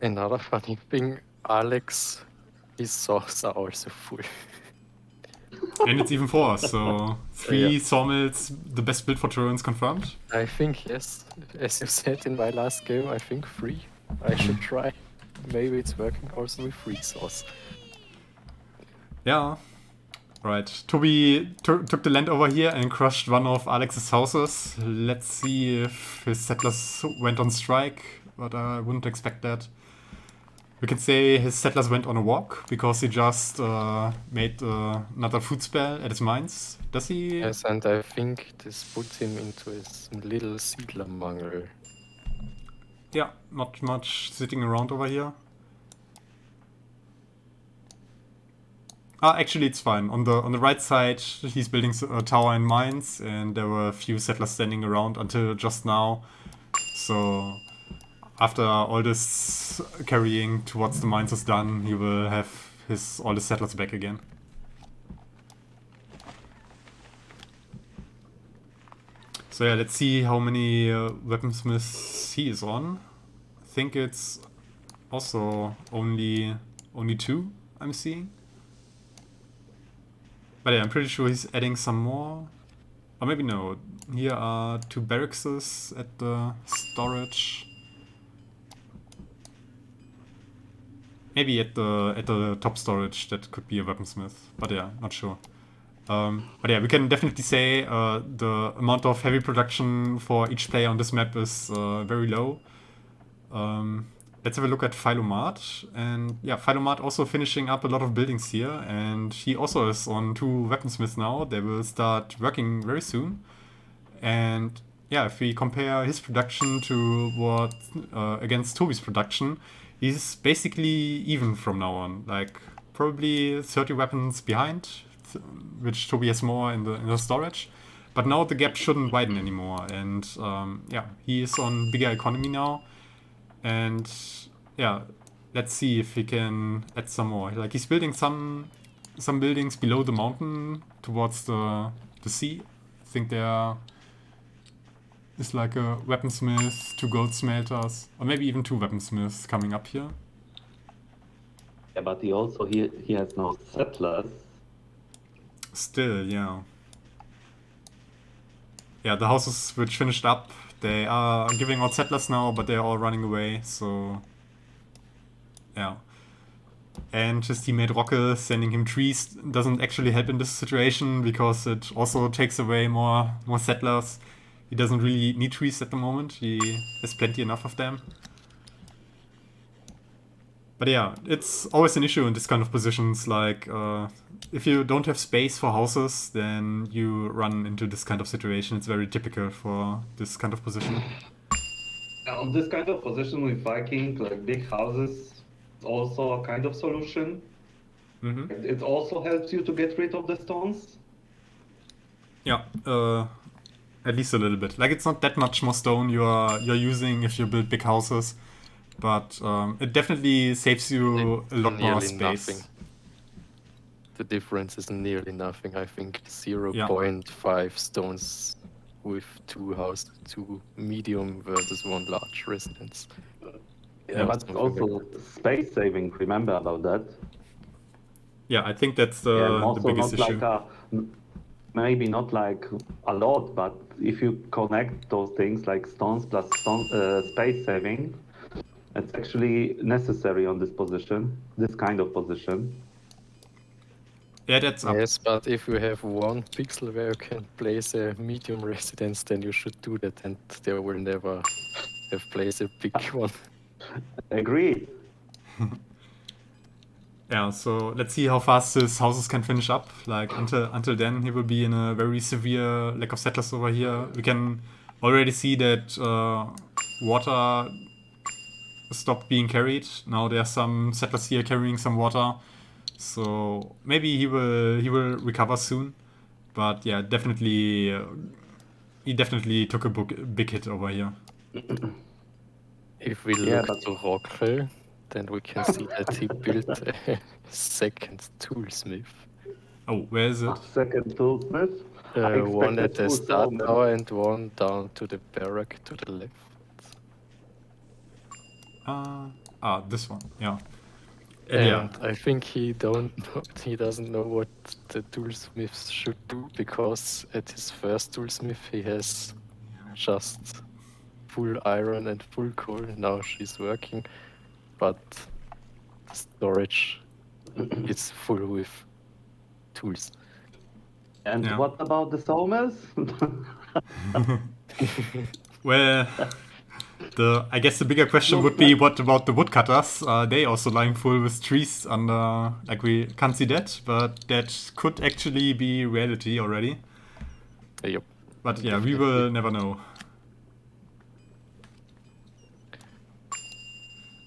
Speaker 2: Another funny thing, Alex, his saws are also full.
Speaker 1: And it's even 4, so 3 sawmills, the best build for Turons confirmed?
Speaker 2: I think yes. As you said in my last game, I think 3. I should try. Maybe it's working also with 3 saws.
Speaker 1: Yeah. Right. Toby took the land over here and crushed one of Alex's houses. Let's see if his settlers went on strike, but I wouldn't expect that. We can say his settlers went on a walk, because he just made another food spell at his mines. Does he?
Speaker 2: Yes, and I think this puts him into his little seedler mangel.
Speaker 1: Yeah, not much sitting around over here. Actually, it's fine. On the right side, he's building a tower and mines, and there were a few settlers standing around until just now. So after all this carrying towards the mines is done, he will have all his settlers back again. So yeah, let's see how many weaponsmiths he is on. I think it's also only 2 I'm seeing. But yeah, I'm pretty sure he's adding some more. Or maybe no. Here are 2 barracks at the storage. Maybe at the top storage that could be a weaponsmith. But yeah, not sure. But yeah, we can definitely say the amount of heavy production for each player on this map is very low. Let's have a look at Feilomat. And yeah, Feilomat also finishing up a lot of buildings here. And he also is on 2 weaponsmiths now. They will start working very soon. And yeah, if we compare his production to what against Toby's production, he's basically even from now on. Like, probably 30 weapons behind, which Toby has more in the storage. But now the gap shouldn't widen anymore. And yeah, he is on bigger economy now. And yeah, let's see if he can add some more. Like, he's building some buildings below the mountain towards the sea. I think there is like a weaponsmith, 2 gold smelters, or maybe even 2 weaponsmiths coming up here.
Speaker 4: Yeah, but he has no settlers.
Speaker 1: Still, yeah. Yeah, the houses which finished up, they are giving out settlers now, but they're all running away, so yeah. And his teammate Rockel sending him trees doesn't actually help in this situation because it also takes away more settlers. He doesn't really need trees at the moment. He has plenty enough of them. But yeah, it's always an issue in this kind of positions. Like, if you don't have space for houses, then you run into this kind of situation. It's very typical for this kind of position.
Speaker 4: On this kind of position with Viking, like big houses, is also a kind of solution.
Speaker 1: Mm-hmm.
Speaker 4: It also helps you to get rid of the stones.
Speaker 1: Yeah, at least a little bit. Like, it's not that much more stone you're using if you build big houses, but it definitely saves you a lot more
Speaker 2: Nearly
Speaker 1: space.
Speaker 2: nothing. The difference is nearly nothing. I think 0.5 stones with 2 medium versus 1 large residence.
Speaker 4: Yeah, but
Speaker 2: something
Speaker 4: also
Speaker 2: like that.
Speaker 4: space saving. Remember about that.
Speaker 1: Yeah, I think that's
Speaker 4: And
Speaker 1: the
Speaker 4: also
Speaker 1: biggest
Speaker 4: not
Speaker 1: issue.
Speaker 4: like maybe not like a lot, but if you connect those things like stones plus space saving, it's actually necessary on this position, this kind of position.
Speaker 1: Yeah, that's up.
Speaker 2: Yes, but if you have 1 pixel where you can place a medium residence, then you should do that, and there will never have placed a big one.
Speaker 4: Agreed.
Speaker 1: Yeah, so let's see how fast his houses can finish up. Like, until then, he will be in a very severe lack of settlers over here. We can already see that water stopped being carried. Now there are some settlers here carrying some water. So maybe he will recover soon. But yeah, definitely he definitely took a big hit over here.
Speaker 2: If we
Speaker 4: Yeah,
Speaker 2: look
Speaker 4: but-
Speaker 2: to Rockel, then we can see that he built a second toolsmith.
Speaker 1: Oh, where is it?
Speaker 4: A second toolsmith.
Speaker 2: One at the start
Speaker 4: tower.
Speaker 2: tower and one down to the barrack to the left.
Speaker 1: This one. Yeah.
Speaker 2: And
Speaker 1: Yeah.
Speaker 2: I think he doesn't know what the toolsmiths should do, because at his first toolsmith he has just full iron and full coal. Now she's working, but the storage is full with tools.
Speaker 4: And
Speaker 1: Yeah.
Speaker 4: what about the sawmills?
Speaker 1: Well, I guess the bigger question would be, what about the woodcutters? Are they also lying full with trees under? Like, we can't see that, but that could actually be reality already.
Speaker 2: Yep.
Speaker 1: But yeah, we will never know.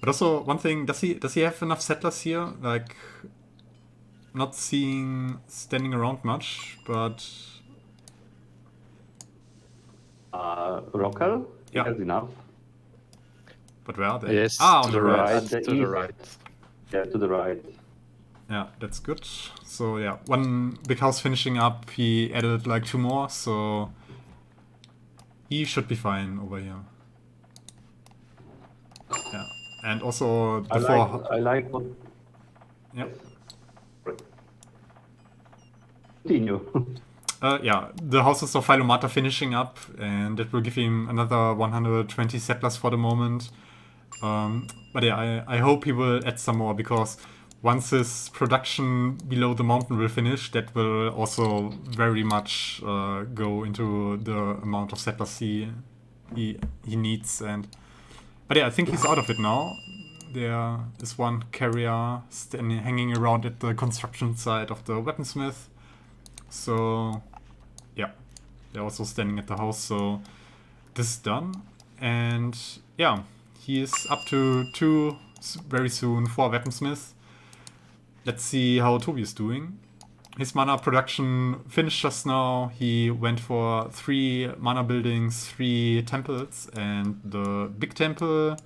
Speaker 1: But also, one thing, does he have enough settlers here? Like, not seeing standing around much, but
Speaker 4: Rockel? He
Speaker 1: Yeah.
Speaker 4: has enough.
Speaker 1: but where are they?
Speaker 2: Yes,
Speaker 1: on
Speaker 2: to the
Speaker 1: right.
Speaker 2: right,
Speaker 4: At the
Speaker 2: to the
Speaker 4: east.
Speaker 2: right.
Speaker 4: Yeah, to the right.
Speaker 1: Yeah, that's good. So yeah, one big house finishing up. He added like 2 more, so he should be fine over here. Yeah, and also the
Speaker 4: I like what.
Speaker 1: Yeah.
Speaker 4: Continue.
Speaker 1: Yeah, the houses of Feilomat are finishing up, and that will give him another 120 settlers for the moment. But yeah, I hope he will add some more, because once his production below the mountain will finish, that will also very much go into the amount of settlers he needs. But yeah, I think he's out of it now. There is one carrier hanging around at the construction site of the weaponsmith. So yeah, they're also standing at the house. So this is done, and yeah, he is up to 2 very soon, 4 weaponsmiths. Let's see how Toby is doing. His mana production finished just now. He went for 3 mana buildings, 3 temples, and the big temple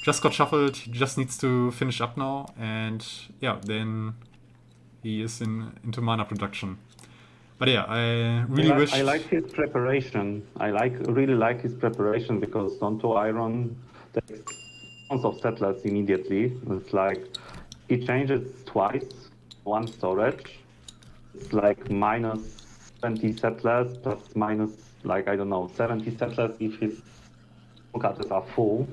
Speaker 1: just got shuffled. He just needs to finish up now, and yeah, then he is into mana production. But yeah, I really wish.
Speaker 4: I like his preparation. Really like his preparation, because Stone to Iron takes tons of settlers immediately. It's like he changes twice, 1 storage. It's like minus 20 settlers plus minus, like, I don't know, 70 settlers if his cutters are full.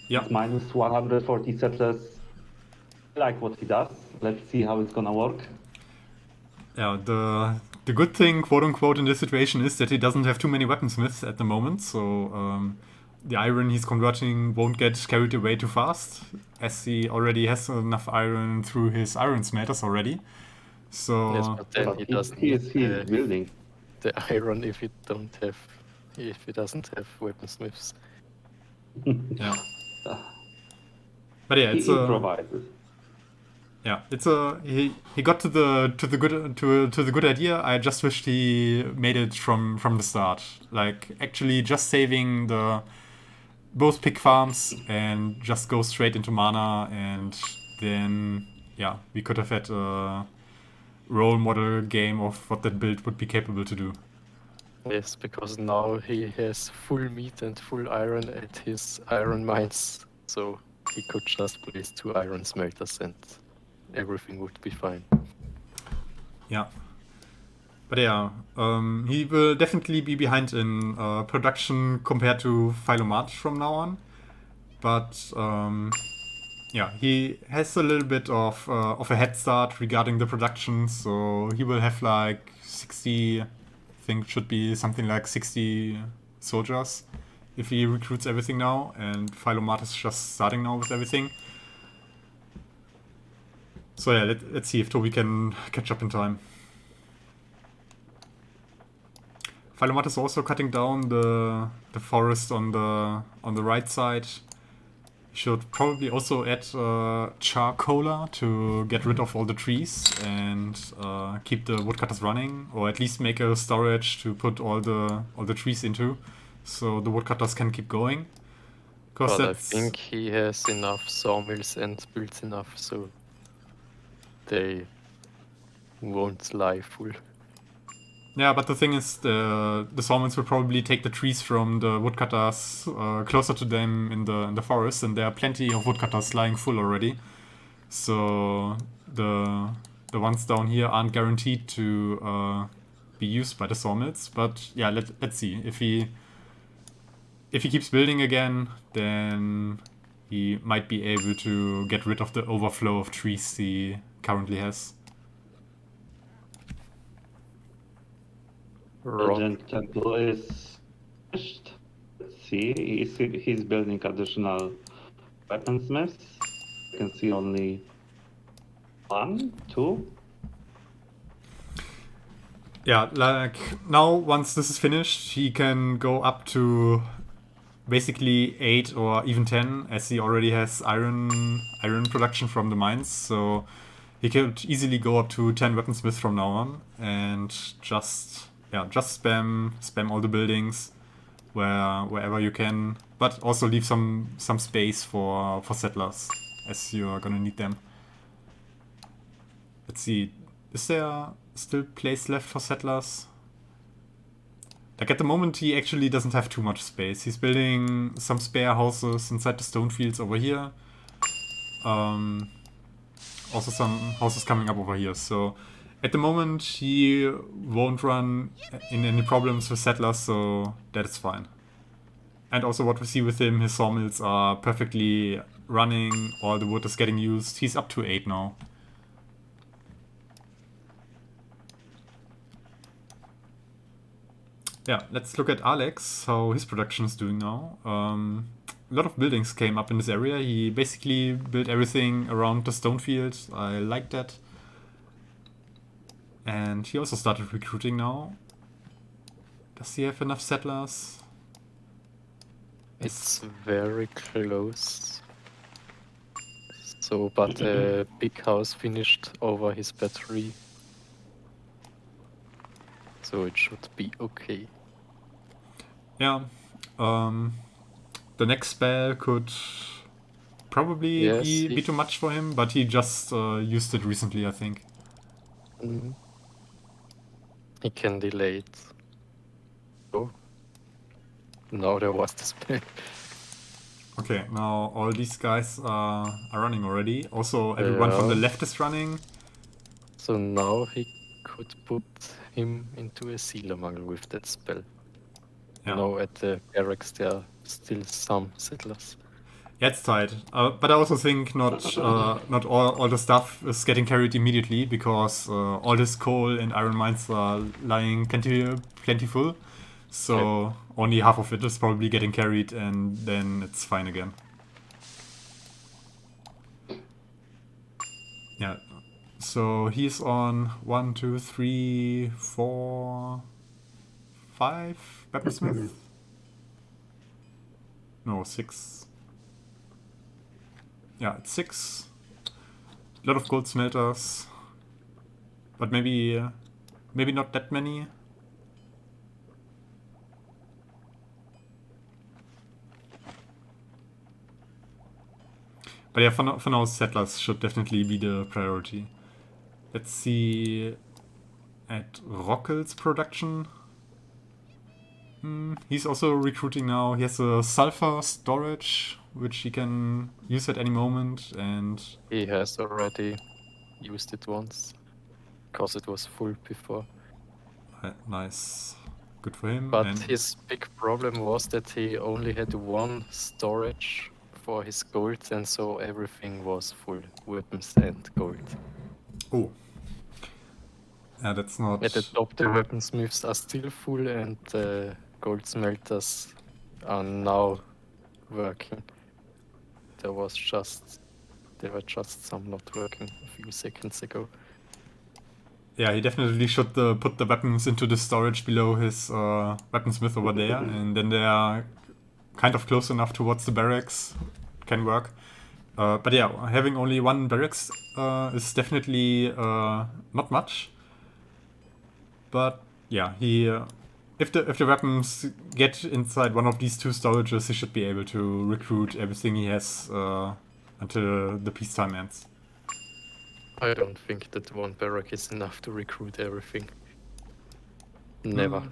Speaker 1: Yeah.
Speaker 4: It's minus 140 settlers like what he does. Let's see how it's gonna work.
Speaker 1: Yeah, the good thing, quote unquote, in this situation is that he doesn't have too many weaponsmiths at the moment, so the iron he's converting won't get carried away too fast, as he already has enough iron through his iron smelters already. So
Speaker 2: Yes, but then
Speaker 4: But
Speaker 2: he doesn't
Speaker 4: he
Speaker 2: need
Speaker 4: is building.
Speaker 2: the iron if he doesn't have weaponsmiths.
Speaker 1: yeah, but yeah,
Speaker 4: He
Speaker 1: it's a
Speaker 4: improvises.
Speaker 1: yeah, it's a he got to the good idea. I just wished he made it from the start, like actually just saving the both pig farms and just go straight into mana, and then yeah, we could have had a role model game of what that build would be capable to do.
Speaker 2: Yes, because now he has full meat and full iron at his iron mines, so he could just place 2 iron smelters and everything would be fine.
Speaker 1: Yeah. But yeah, he will definitely be behind in production compared to Feilomat from now on. But yeah, he has a little bit of a head start regarding the production, so he will have like 60, I think should be something like 60 soldiers if he recruits everything now, and Feilomat is just starting now with everything. So yeah, let's see if Toby can catch up in time. Feilomat is also cutting down the forest on the right side. Should probably also add charcoaler to get rid of all the trees and keep the woodcutters running, or at least make a storage to put all the trees into, so the woodcutters can keep going.
Speaker 2: But I think he has enough sawmills and builds enough, so they won't lie full.
Speaker 1: Yeah, but the thing is, the sawmills will probably take the trees from the woodcutters closer to them in the forest, and there are plenty of woodcutters lying full already. So the ones down here aren't guaranteed to be used by the sawmills. But yeah, let's see if he keeps building again, then he might be able to get rid of the overflow of trees he currently has.
Speaker 4: Legend Temple is finished. Let's see, he's building additional weaponsmiths. I can see only 1, 2.
Speaker 1: Yeah, like now once this is finished, he can go up to basically 8 or even 10, as he already has iron production from the mines. So he could easily go up to 10 weaponsmiths from now on, and just spam all the buildings wherever you can, but also leave some space for settlers, as you are gonna need them. Let's see, is there still place left for settlers? Like at the moment he actually doesn't have too much space. He's building some spare houses inside the stone fields over here. Also some houses coming up over here. So at the moment he won't run in any problems with settlers, so that is fine. And also what we see with him, his sawmills are perfectly running, all the wood is getting used. He's up to 8 now. Yeah, let's look at Alex, how his production is doing now. A lot of buildings came up in this area. He basically built everything around the stone field. I like that. And he also started recruiting now. Does he have enough settlers?
Speaker 2: It's very close. So, but a big house finished over his battery. So it should be okay.
Speaker 1: Yeah. The next spell could probably be too much for him, but he just used it recently, I think.
Speaker 2: Mm-hmm. He can delay it. Oh. Now there was the spell.
Speaker 1: Okay, now all these guys are running already. Also, everyone from the left is running.
Speaker 2: So now he could put him into a sealer mangel with that spell.
Speaker 1: Yeah.
Speaker 2: Now at the barracks there are still some settlers.
Speaker 1: Yeah, it's tight. But I also think not all the stuff is getting carried immediately because all this coal and iron mines are lying plentiful. So only half of it is probably getting carried, and then it's fine again. Yeah. So he's on 1, 2, 3, 4, 5 weaponsmith. No, 6. Yeah, it's 6. A lot of gold smelters, but maybe not that many. But yeah, for now, settlers should definitely be the priority. Let's see at Rockel's production. He's also recruiting now. He has a sulfur storage, which he can use at any moment, and
Speaker 2: He has already used it once, because it was full before.
Speaker 1: nice. Good for him.
Speaker 2: But
Speaker 1: and
Speaker 2: his big problem was that he only had one storage for his gold, and so everything was full, weapons and gold.
Speaker 1: Oh. Yeah, that's not...
Speaker 2: At the top, the weaponsmiths are still full, and the gold smelters are now working. There were just some not working a few seconds ago.
Speaker 1: Yeah, he definitely should put the weapons into the storage below his weaponsmith over there, and then they are kind of close enough towards the barracks. Can work. But yeah, having only one barracks is definitely not much. But yeah, he if the weapons get inside one of these 2 storages, he should be able to recruit everything he has until the peacetime ends.
Speaker 2: I don't think that one barrack is enough to recruit everything. Never.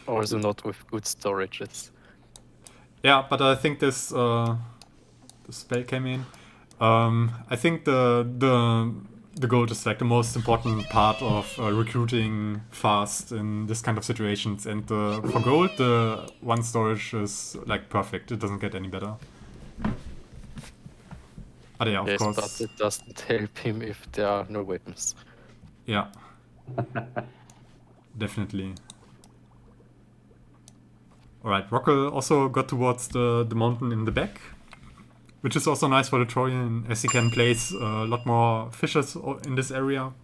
Speaker 2: Also not with good storages.
Speaker 1: Yeah, but I think this the spell came in. I think the gold is like the most important part of recruiting fast in this kind of situations, and for gold the one storage is like perfect. It doesn't get any better. But yeah, of
Speaker 2: Yes,
Speaker 1: course.
Speaker 2: but it doesn't help him if there are no weapons.
Speaker 1: Yeah. Definitely. Alright, Rockel also got towards the mountain in the back, which is also nice for the Trojan, as he can place a lot more fishers in this area.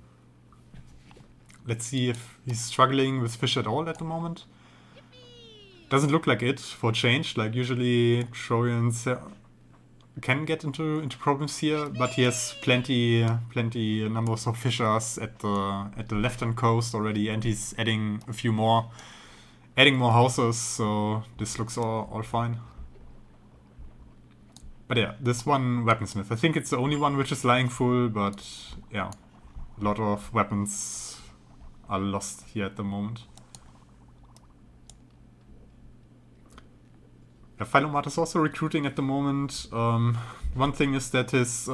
Speaker 1: Let's see if he's struggling with fish at all at the moment. Doesn't look like it for change. Like usually Trojans can get into problems here, but he has plenty numbers of fishers at the left-hand coast already, and he's adding a few more, adding more houses. So this looks all fine. But yeah, this one weaponsmith, I think it's the only one which is lying full, but yeah, a lot of weapons are lost here at the moment. Yeah, Feilomat is also recruiting at the moment. One thing is that his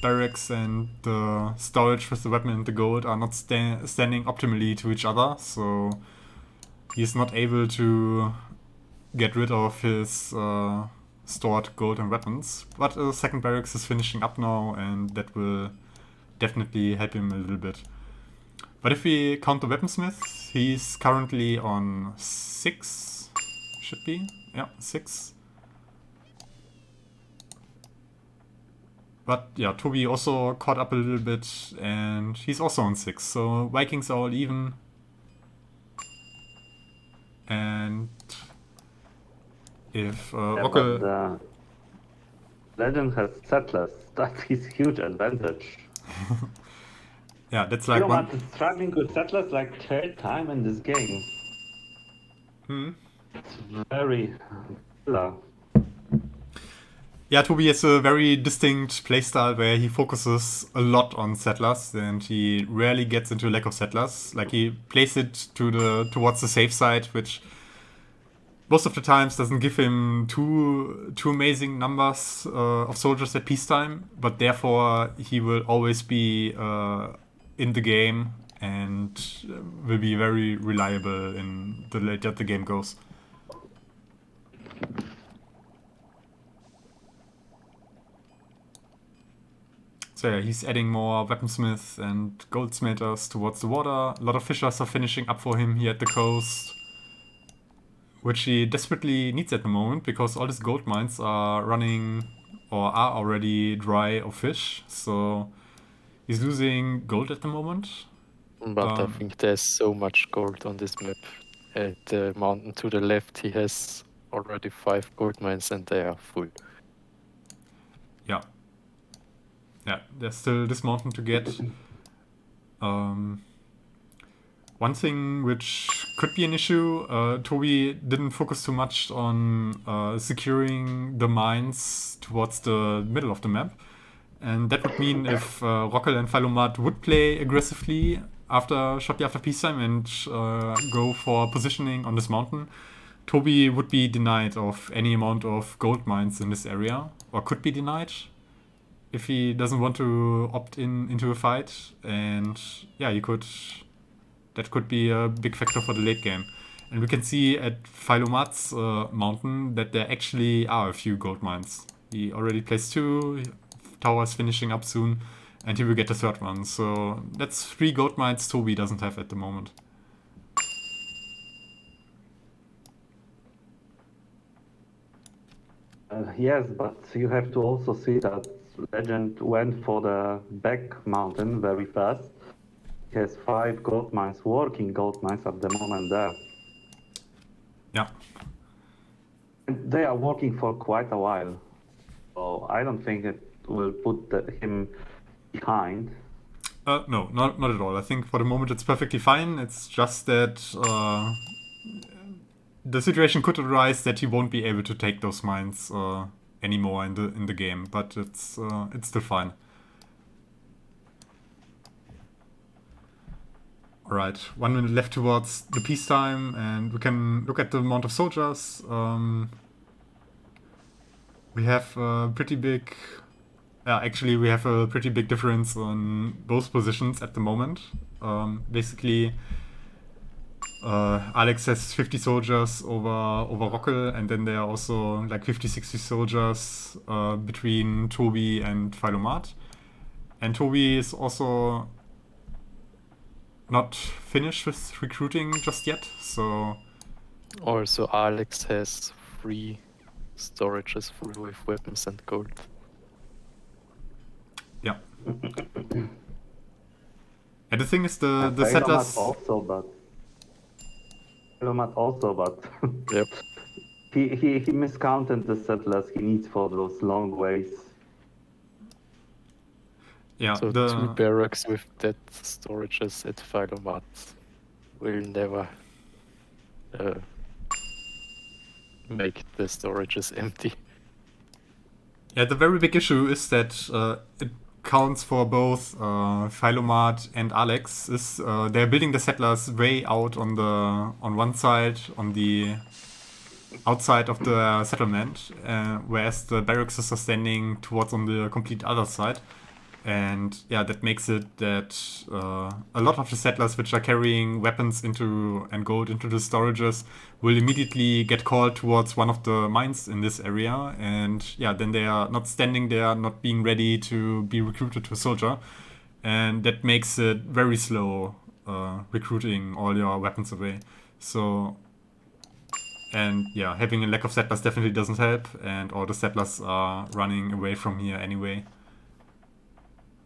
Speaker 1: barracks and the storage with the weapon and the gold are not standing optimally to each other, so he's not able to get rid of his stored gold and weapons. But a second barracks is finishing up now, and that will definitely help him a little bit. But if we count the weaponsmith, he's currently on 6. Should be. Yeah, 6. But yeah, Toby also caught up a little bit, and he's also on 6. So Vikings are all even. And if Rockel...
Speaker 4: But Legend has settlers. That's his huge advantage.
Speaker 1: Yeah, that's like
Speaker 4: Feilomat is struggling with settlers like 3rd time in this game. It's very killer.
Speaker 1: Yeah, Toby has a very distinct playstyle where he focuses a lot on settlers, and he rarely gets into lack of settlers. Like he plays it towards the safe side, which most of the times doesn't give him too amazing numbers of soldiers at peacetime, but therefore he will always be in the game and will be very reliable in the later the game goes. So yeah, he's adding more weaponsmiths and goldsmithers towards the water. A lot of fishers are finishing up for him here at the coast, which he desperately needs at the moment because all his gold mines are running or are already dry of fish. So he's losing gold at the moment.
Speaker 2: But I think there's so much gold on this map. At the mountain to the left, he has already 5 gold mines and they are full.
Speaker 1: Yeah. Yeah, there's still this mountain to get. One thing which could be an issue, Toby didn't focus too much on securing the mines towards the middle of the map. And that would mean if Rockel and Feilomat would play aggressively shortly after peacetime and go for positioning on this mountain, Toby would be denied of any amount of gold mines in this area, or could be denied if he doesn't want to opt into a fight. And yeah, that could be a big factor for the late game. And we can see at Feilomat's mountain that there actually are a few gold mines. He already placed 2, towers finishing up soon, and he will get the 3rd one. So that's 3 gold mines Toby doesn't have at the moment.
Speaker 4: Yes, but you have to also see that Legend went for the back mountain very fast. He has 5 gold mines, working gold mines at the moment there.
Speaker 1: Yeah.
Speaker 4: And they are working for quite a while. So I don't think it will put him behind.
Speaker 1: No, not at all. I think for the moment it's perfectly fine. It's just that the situation could arise that he won't be able to take those mines anymore in the game, but it's still fine. Alright, 1 minute left towards the peacetime, and we can look at the amount of soldiers. We have a pretty big... actually, we have a pretty big difference on both positions at the moment. Basically, Alex has 50 soldiers over Rockel, and then there are also like 50-60 soldiers between Toby and Feilomat. And Toby is also not finished with recruiting just yet, so...
Speaker 2: Also, Alex has 3 storages full with weapons and gold.
Speaker 1: Yeah. And the thing is, the
Speaker 4: Feilomat
Speaker 1: settlers...
Speaker 4: Feilomat also, but
Speaker 2: Yep.
Speaker 4: he miscounted the settlers he needs for those long ways.
Speaker 1: Yeah,
Speaker 2: So 2 barracks with that storages at Feilomat will never make the storages empty.
Speaker 1: Yeah, the very big issue is that it counts for both Feilomat and Alex. Is they're building the settlers way out on one side, on the outside of the settlement, whereas the barracks are standing towards on the complete other side. And yeah, that makes it that a lot of the settlers which are carrying weapons and gold into the storages will immediately get called towards one of the mines in this area. And yeah, then they are not standing there, not being ready to be recruited to a soldier. And that makes it very slow recruiting all your weapons away. So, and yeah, having a lack of settlers definitely doesn't help. And all the settlers are running away from here anyway.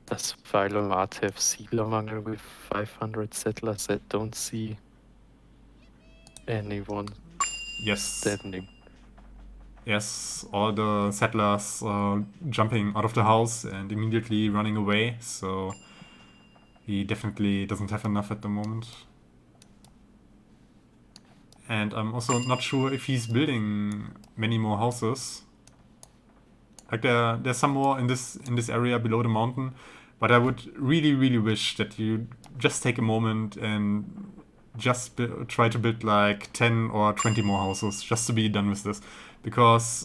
Speaker 2: Does Feilomat have Siedlermangel with 500 settlers? I don't see anyone standing.
Speaker 1: Yes, all the settlers jumping out of the house and immediately running away, so he definitely doesn't have enough at the moment. And I'm also not sure if he's building many more houses. Like there's some more in this area below the mountain, but I would really wish that you just take a moment and just try to build like 10 or 20 more houses just to be done with this, because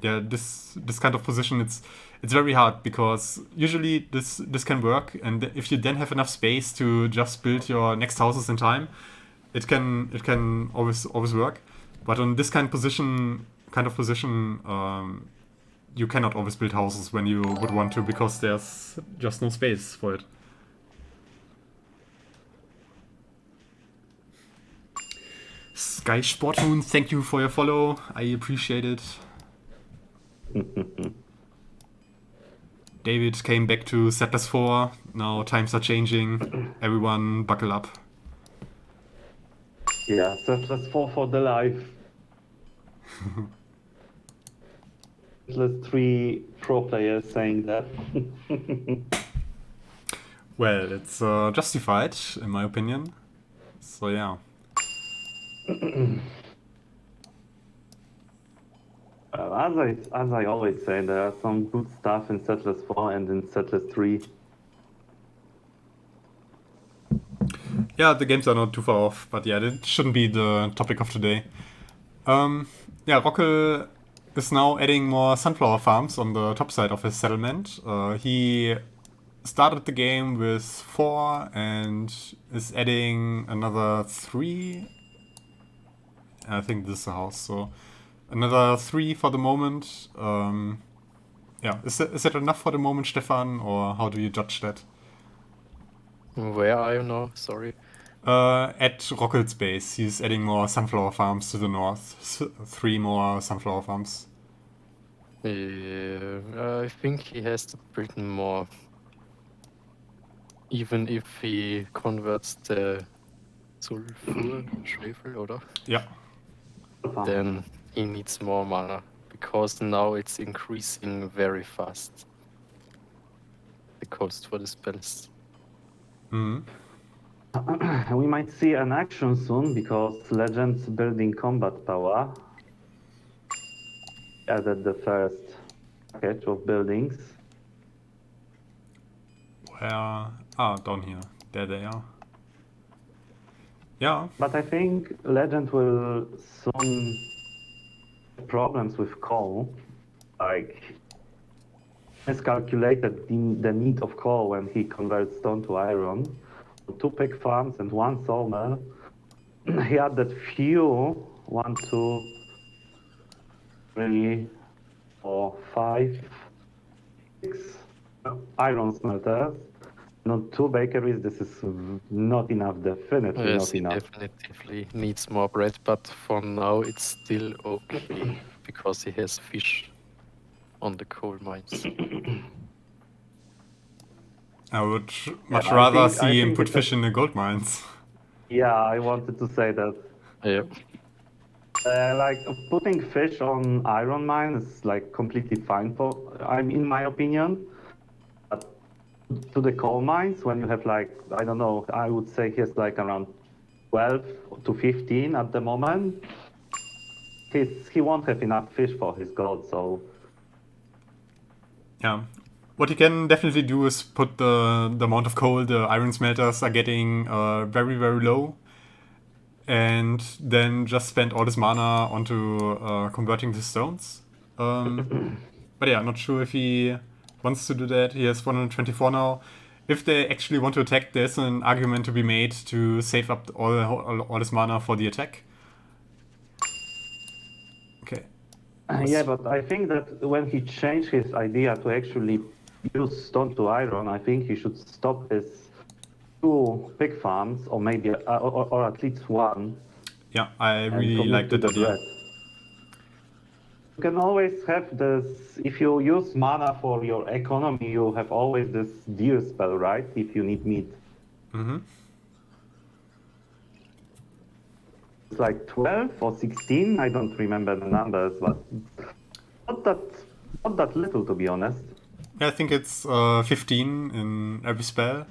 Speaker 1: yeah, this kind of position it's very hard, because usually this can work, and if you then have enough space to just build your next houses in time, it can always work. But on this kind of position, you cannot always build houses when you would want to, because there's just no space for it. Sky Sportmoon, thank you for your follow. I appreciate it. David came back to Settlers4. Now times are changing. Everyone buckle up.
Speaker 4: Yeah, Settlers4 for the life. Settlers3 pro players saying that.
Speaker 1: Well, it's justified, in my opinion. So yeah.
Speaker 4: As I always say, there are some good stuff in Settlers4 and in Settlers3.
Speaker 1: Yeah, the games are not too far off, but yeah, that shouldn't be the topic of today. Yeah, Rockel is now adding more sunflower farms on the top side of his settlement. He started the game with 4 and is adding another 3. I think this is a house, so another 3 for the moment. Yeah, is that enough for the moment, Stefan, or how do you judge that?
Speaker 2: Where are you now? Sorry.
Speaker 1: At Rockel's base, he's adding more sunflower farms to the north. 3 more sunflower farms.
Speaker 2: I think he has to build more. Even if he converts the Sulfur Schwefel, oder?
Speaker 1: Yeah.
Speaker 2: Then he needs more mana, because now it's increasing very fast. The cost for the spells.
Speaker 1: Mm-hmm.
Speaker 4: We might see an action soon, because Legend's building combat power added the first package of buildings.
Speaker 1: Where? Ah, down here. There they are. Yeah.
Speaker 4: But I think Legend will soon have problems with coal. Like, miscalculated the need of coal when he converts stone to iron. 2 pig farms and 1 sawmill. He added few, 1, 2, 3, 4, 5, 6 iron smelters. Not 2 bakeries. This is not enough. Definitely
Speaker 2: Yes,
Speaker 4: not
Speaker 2: he
Speaker 4: enough.
Speaker 2: definitely needs more bread, but for now it's still okay, because he has fish on the coal mines.
Speaker 1: I would much
Speaker 4: I
Speaker 1: rather
Speaker 4: think- I
Speaker 1: see him
Speaker 4: think
Speaker 1: put
Speaker 4: it's a-
Speaker 1: fish in the gold mines.
Speaker 4: Yeah, I wanted to say that.
Speaker 2: Yeah.
Speaker 4: Like putting fish on iron mine is like completely fine in my opinion. But to the coal mines, when you have like, I don't know, I would say he has like around 12 to 15 at the moment. He won't have enough fish for his gold, so
Speaker 1: Yeah. What you can definitely do is put the amount of coal the iron smelters are getting very, very low. And then just spend all this mana onto converting the stones. But yeah, not sure if he wants to do that. He has 124 now. If they actually want to attack, there's an argument to be made to save up all this mana for the attack. Okay.
Speaker 4: yeah, but I think that when he changed his idea to actually use stone to iron, I think he should stop his 2 pig farms, or maybe or at least 1.
Speaker 1: Yeah, I
Speaker 4: and
Speaker 1: really
Speaker 4: commit
Speaker 1: like
Speaker 4: to
Speaker 1: that
Speaker 4: the
Speaker 1: idea.
Speaker 4: bread. You can always have this, if you use mana for your economy, you have always this deer spell, right? If you need meat.
Speaker 1: Mm-hmm.
Speaker 4: It's like 12 or 16, I don't remember the numbers, but not that little, to be honest.
Speaker 1: Yeah, I think it's 15 in every spell.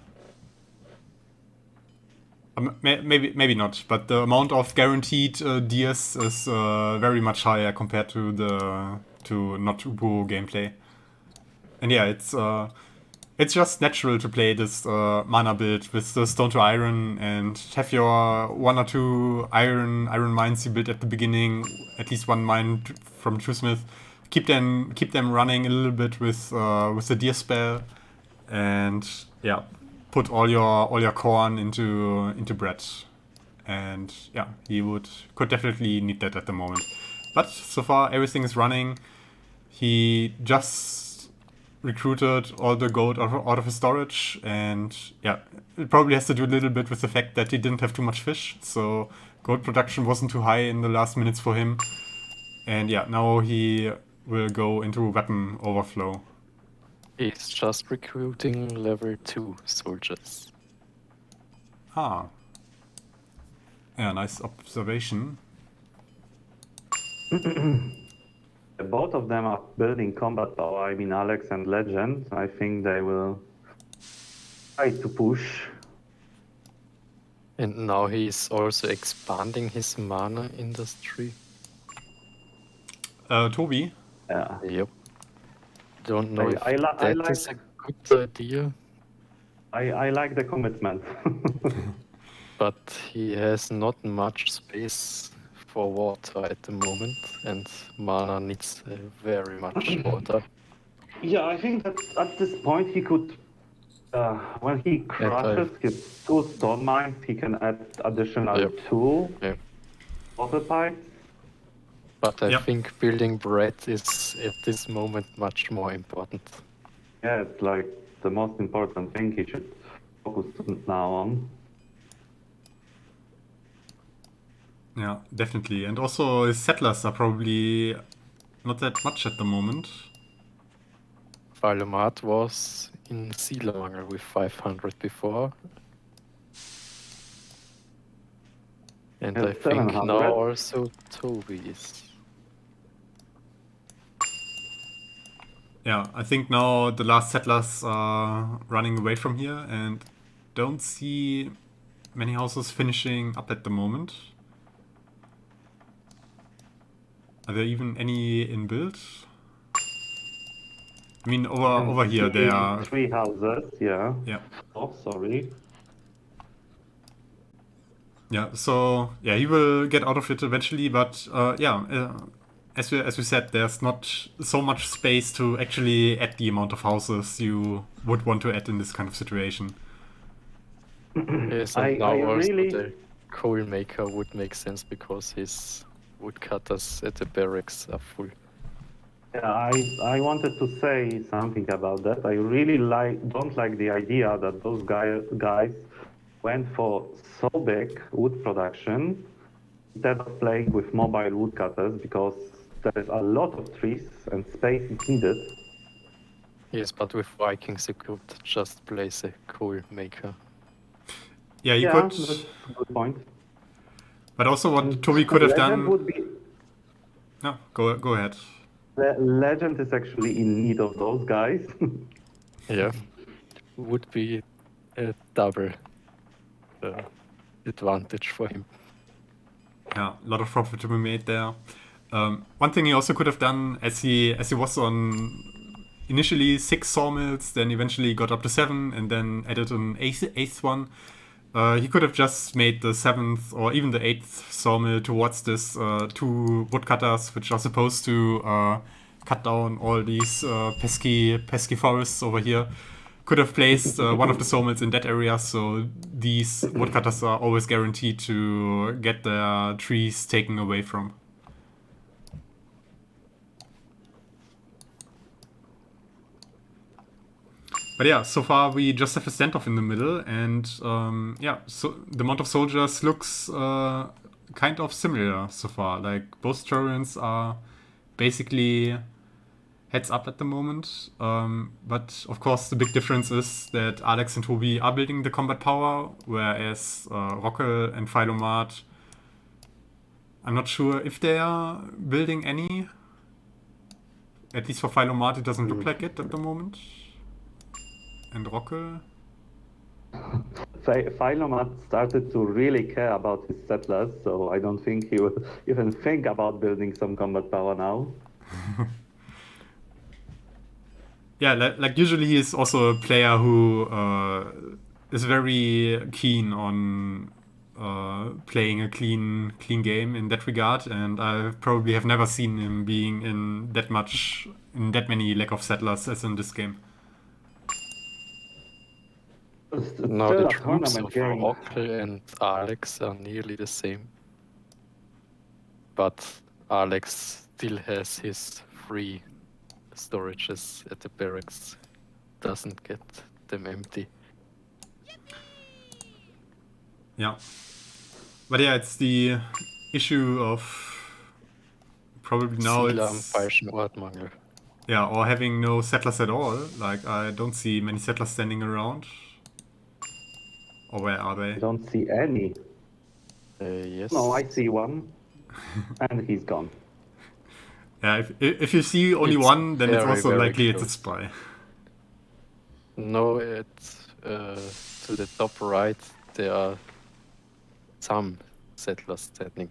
Speaker 1: Maybe not, but the amount of guaranteed deers is very much higher compared to not Ubu gameplay. And yeah, it's just natural to play this mana build with the stone to iron and have your 1 or 2 iron mines you build at the beginning, at least 1 mine from Truesmith. Keep them running a little bit with the deer spell, and yeah, put all your corn into bread. And yeah, he could definitely need that at the moment. But so far everything is running. He just recruited all the gold out of his storage, and yeah, it probably has to do a little bit with the fact that he didn't have too much fish, so gold production wasn't too high in the last minutes for him. And yeah, now he will go into weapon overflow.
Speaker 2: He's just recruiting level 2 soldiers.
Speaker 1: Ah. Yeah, nice observation.
Speaker 4: Both of them are building combat power. I mean, Alex and Legend. I think they will try to push.
Speaker 2: And now he's also expanding his mana industry.
Speaker 1: Toby?
Speaker 4: Yeah.
Speaker 2: Yep. Don't know if
Speaker 4: I
Speaker 2: that is a good idea,
Speaker 4: I like the commitment.
Speaker 2: but he has not much space for water at the moment, and mana needs very much water.
Speaker 4: Yeah, I think that at this point he could, when he crushes his 2 stone mines, he can add additional 2 water pipes.
Speaker 2: But I think building bread is at this moment much more important.
Speaker 4: Yeah, it's like the most important thing he should focus now on.
Speaker 1: Yeah, definitely. And also his settlers are probably not that much at the moment.
Speaker 2: Feilomat was in Seelmangel with 500 before. And I think now also Toby is.
Speaker 1: Yeah, I think now the last settlers are running away from here and don't see many houses finishing up at the moment. Are there even any in build? I mean, over here there are
Speaker 4: 3 houses, yeah.
Speaker 1: Yeah.
Speaker 4: Oh, sorry.
Speaker 1: Yeah, so yeah, he will get out of it eventually, but as we said, there's not so much space to actually add the amount of houses you would want to add in this kind of situation.
Speaker 2: Yes, and now also the coal maker would make sense because his woodcutters at the barracks are full.
Speaker 4: Yeah, I wanted to say something about that. I really don't like the idea that those guys went for so big wood production instead of playing with mobile woodcutters, because there is a lot of trees and space is needed.
Speaker 2: Yes, but with Vikings you could just place a coal maker.
Speaker 1: Yeah, you could.
Speaker 4: That's a good point.
Speaker 1: But also what Toby could have done...
Speaker 4: Would be...
Speaker 1: No, go ahead.
Speaker 4: Legend is actually in need of those guys.
Speaker 2: Yeah, would be a double advantage for him.
Speaker 1: Yeah, a lot of profit to be made there. One thing he also could have done, as he was on initially 6 sawmills, then eventually got up to 7, and then added an eighth one. He could have just made the 7th or even the 8th sawmill towards this 2 woodcutters, which are supposed to cut down all these pesky forests over here. Could have placed one of the sawmills in that area, so these woodcutters are always guaranteed to get their trees taken away from. But yeah, so far we just have a standoff in the middle, and so the amount of soldiers looks kind of similar so far. Like, both Trojans are basically heads up at the moment. But of course the big difference is that Alex and Toby are building the combat power, whereas Rockel and Feilomat, I'm not sure if they are building any. At least for Feilomat it doesn't look like it at the moment. And Rockel?
Speaker 4: Feilomat started to really care about his settlers, so I don't think he will even think about building some combat power now.
Speaker 1: Yeah, like usually he is also a player who is very keen on playing a clean game in that regard, and I probably have never seen him being in that many lack of settlers as in this game.
Speaker 2: Now the troops of Rockel and Alex are nearly the same, but Alex still has his 3 storages at the barracks doesn't get them empty.
Speaker 1: Yeah. But yeah, it's the issue of probably now
Speaker 2: Ziele am
Speaker 1: it's
Speaker 2: falschen Ort Mangel.
Speaker 1: yeah, or having no settlers at all. Like I don't see many settlers standing around. Or where are
Speaker 4: I
Speaker 1: they?
Speaker 4: don't see any.
Speaker 2: Yes.
Speaker 4: No, I see one, and he's gone.
Speaker 1: Yeah, if you see only
Speaker 2: It's
Speaker 1: one, then it's
Speaker 2: very,
Speaker 1: also
Speaker 2: very
Speaker 1: likely it's a
Speaker 2: close.
Speaker 1: spy.
Speaker 2: No, it's to the top right. There are some settlers standing.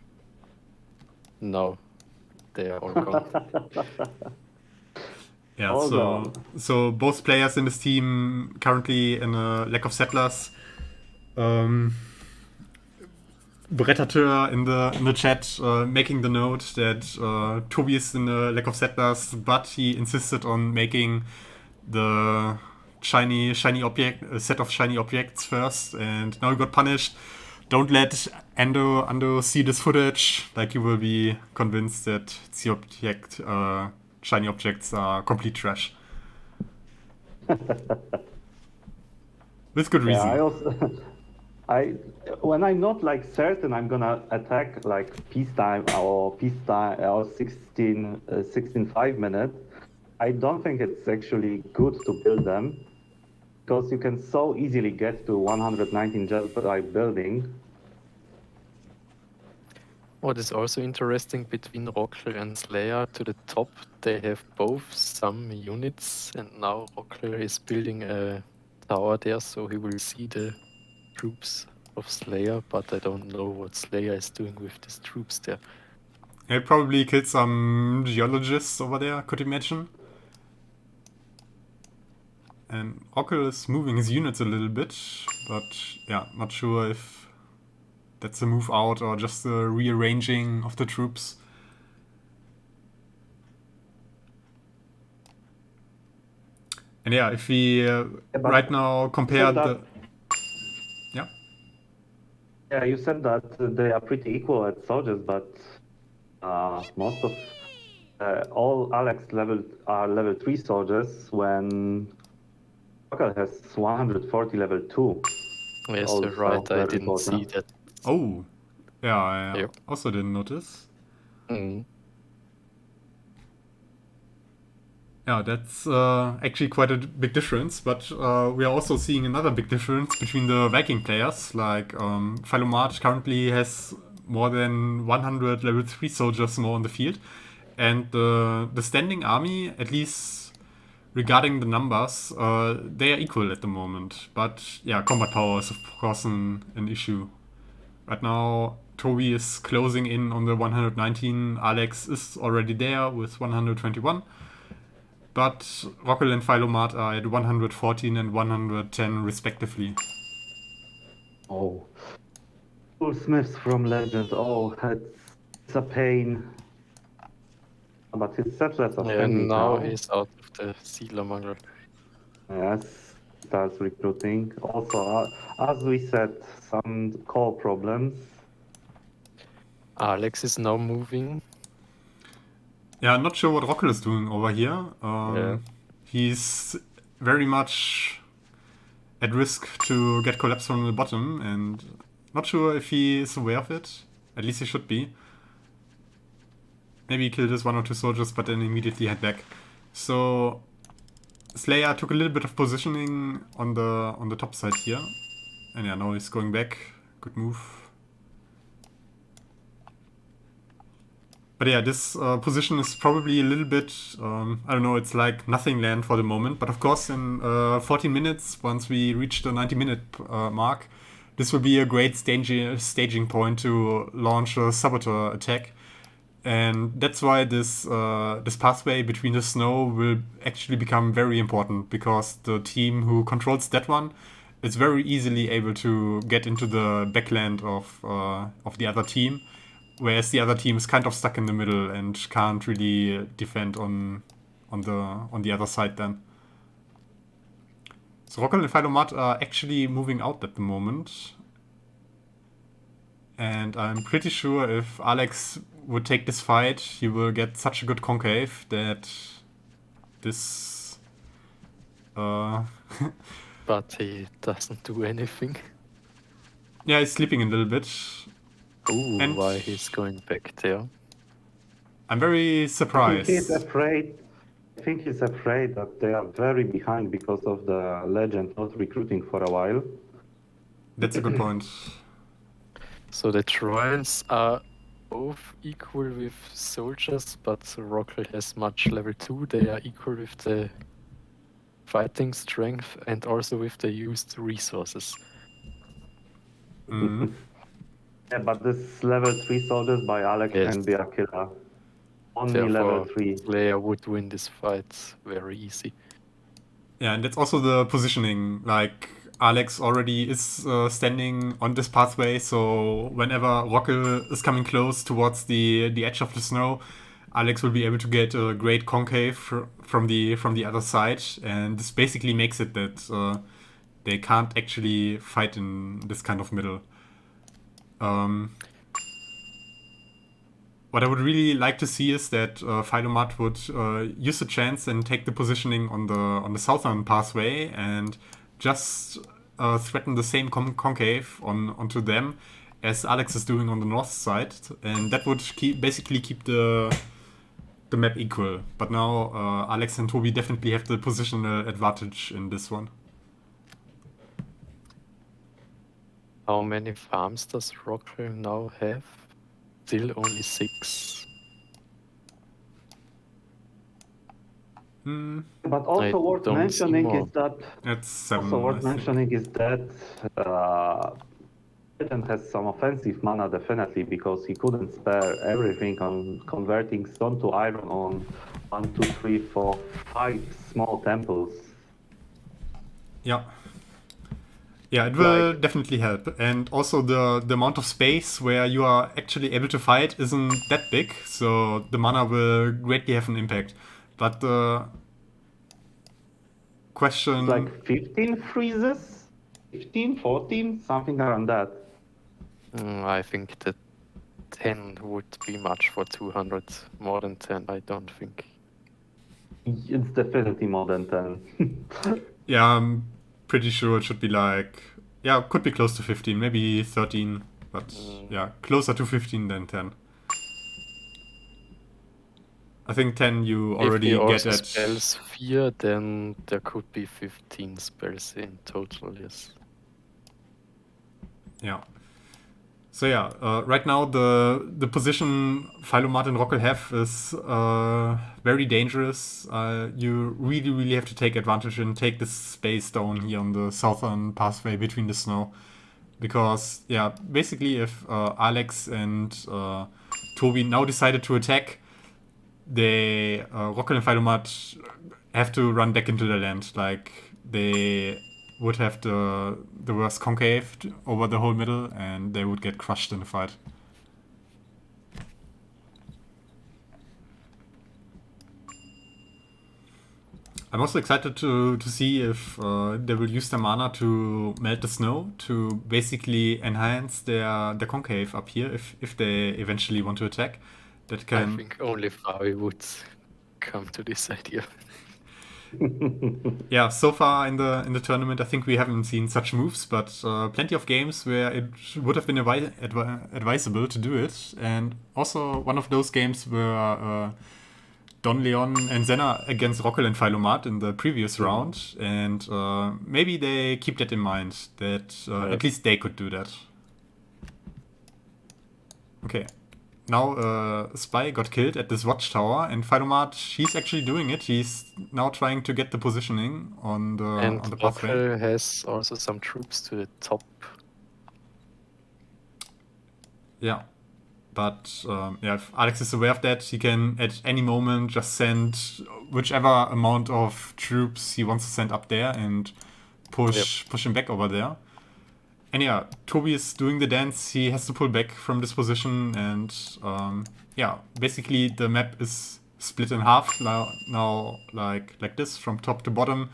Speaker 2: No, they are all gone.
Speaker 1: Yeah,
Speaker 4: All
Speaker 1: so both players in this team currently in a lack of settlers. Brettateur in the chat making the note that Toby is in a lack of settlers, but he insisted on making the shiny object, a set of shiny objects first, and now he got punished. Don't let Ando see this footage. Like, you will be convinced that the shiny objects are complete trash. With good reason.
Speaker 4: Yeah, I also, when I'm not like certain I'm gonna attack like peacetime or 16 5 minutes, I don't think it's actually good to build them, because you can so easily get to 119 just by building.
Speaker 2: What is also interesting between Rockel and Slayer to the top, they have both some units, and now Rockel is building a tower there, so he will see the troops of Slayer, but I don't know what Slayer is doing with these troops there.
Speaker 1: He probably killed some geologists over there, could imagine. And Rockel is moving his units a little bit, but yeah, not sure if that's a move out or just a rearranging of the troops. And yeah, if we right now compare the...
Speaker 4: Yeah, you said that they are pretty equal at soldiers, but most of all Alex are level 3 soldiers, when Rockel has 140 level 2.
Speaker 2: Yes,
Speaker 4: Also
Speaker 2: you're right, I
Speaker 4: very
Speaker 2: didn't see
Speaker 4: important.
Speaker 2: that.
Speaker 1: Oh, yeah, I
Speaker 2: Yep.
Speaker 1: also didn't notice.
Speaker 2: Mm.
Speaker 1: Yeah, that's actually quite a big difference, but we are also seeing another big difference between the Viking players. Like, Feilomat currently has more than 100 level 3 soldiers more on the field, and the standing army, at least regarding the numbers, they are equal at the moment. But yeah, combat power is of course an issue. Right now, Toby is closing in on the 119, Alex is already there with 121. But Rockel and Feilomat are at 114 and 110 respectively.
Speaker 4: Oh, Paul Smiths from Legend. Oh, it's a pain. But his settlers are standing
Speaker 2: now
Speaker 4: now.
Speaker 2: he's out of the Ziele Mangel.
Speaker 4: Yes, starts recruiting. Also, as we said, some core problems.
Speaker 2: Alex is now moving.
Speaker 1: Yeah, I'm not sure what Rockel is doing over here.
Speaker 2: Yeah.
Speaker 1: He's very much at risk to get collapsed from the bottom, and not sure if he is aware of it. At least he should be. Maybe he killed his 1 or 2 soldiers, but then immediately head back. So Slayer took a little bit of positioning on the top side here. And yeah, now he's going back. Good move. But yeah, this position is probably a little bit, I don't know, it's like nothing land for the moment. But of course, in 14 minutes, once we reach the 90-minute mark, this will be a great staging point to launch a saboteur attack. And that's why this pathway between the snow will actually become very important, because the team who controls that one is very easily able to get into the backland of the other team, whereas the other team is kind of stuck in the middle and can't really defend on the other side then. So Rockel and Feilomat are actually moving out at the moment. And I'm pretty sure if Alex would take this fight, he will get such a good concave that this.
Speaker 2: But he doesn't do anything.
Speaker 1: Yeah, he's sleeping a little bit.
Speaker 2: Ooh,
Speaker 1: And-
Speaker 2: why he's going back there?
Speaker 1: I'm very
Speaker 4: I think
Speaker 1: surprised.
Speaker 4: he's afraid. I think he's afraid that they are very behind because of the legend not recruiting for a while.
Speaker 1: That's a good point.
Speaker 2: So the Trojans are both equal with soldiers, but Rockel has much level 2. They are equal with the fighting strength and also with the used resources.
Speaker 1: Mm.
Speaker 4: Yeah, but this level 3 soldiers by Alex
Speaker 2: Yes.
Speaker 4: can be a killer. Only
Speaker 2: Therefore,
Speaker 4: level 3.
Speaker 2: player would win this fight very easy.
Speaker 1: Yeah, and that's also the positioning. Like, Alex already is standing on this pathway, so whenever Rockel is coming close towards the edge of the snow, Alex will be able to get a great concave from the other side, and this basically makes it that they can't actually fight in this kind of middle. What I would really like to see is that Feilomat would use the chance and take the positioning on the southern pathway and just threaten the same concave onto them as Alex is doing on the north side, and that would basically keep the map equal. But now Alex and Toby definitely have the positional advantage in this one.
Speaker 2: How many farms does Rockel now have? Still only 6.
Speaker 4: But also
Speaker 2: I
Speaker 4: worth
Speaker 2: don't see
Speaker 4: mentioning
Speaker 2: more.
Speaker 4: is that
Speaker 1: That's 7.
Speaker 4: also
Speaker 1: I
Speaker 4: worth
Speaker 1: think.
Speaker 4: mentioning is that Jessen has some offensive mana definitely because he couldn't spare everything on converting stone to iron on 1, 2, 3, 4, 5 small temples.
Speaker 1: Yeah. Yeah, it will
Speaker 4: Like-
Speaker 1: definitely help. And also the amount of space where you are actually able to fight isn't that big, so the mana will greatly have an impact. But the question...
Speaker 4: It's like 15 freezes? 15, 14, something around that.
Speaker 2: I think that 10 would be much for 200. More than 10, I don't think.
Speaker 4: It's definitely more than 10.
Speaker 1: Yeah, I'm pretty sure it should be like... Yeah, could be close to 15, maybe 13. But yeah, closer to 15 than 10. I think 10 you already
Speaker 2: if he
Speaker 1: get
Speaker 2: also
Speaker 1: at...
Speaker 2: spells Fear, then there could be 15 spells in total, yes.
Speaker 1: Yeah. So yeah, right now the position Feilomat and Rockel have is very dangerous. You really have to take advantage and take this space down here on the southern pathway between the snow. Because, yeah, basically if Alex and Toby now decided to attack, they, Rockel and Feilomat have to run back into the land. Like, they would have the worst concave over the whole middle, and they would get crushed in the fight. I'm also excited to see if they will use their mana to melt the snow to basically enhance their concave up here if they eventually want to attack. That
Speaker 2: I
Speaker 1: can...
Speaker 2: think only Fabi would come to this idea.
Speaker 1: Yeah, so far in the tournament, I think we haven't seen such moves, but plenty of games where it would have been advisable to do it. And also one of those games where Don Leon and Senna against Rockel and Feilomat in the previous round. And maybe they keep that in mind, that at least they could do that. Okay. Now Spy got killed at this watchtower, and Feilomat, he's actually doing it. He's now trying to get the positioning on the pathway.
Speaker 2: Rockel has also some troops to the top.
Speaker 1: Yeah. But yeah, if Alex is aware of that, he can at any moment just send whichever amount of troops he wants to send up there and push him back over there. And yeah, Toby is doing the dance. He has to pull back from this position, and yeah, basically the map is split in half now like this from top to bottom.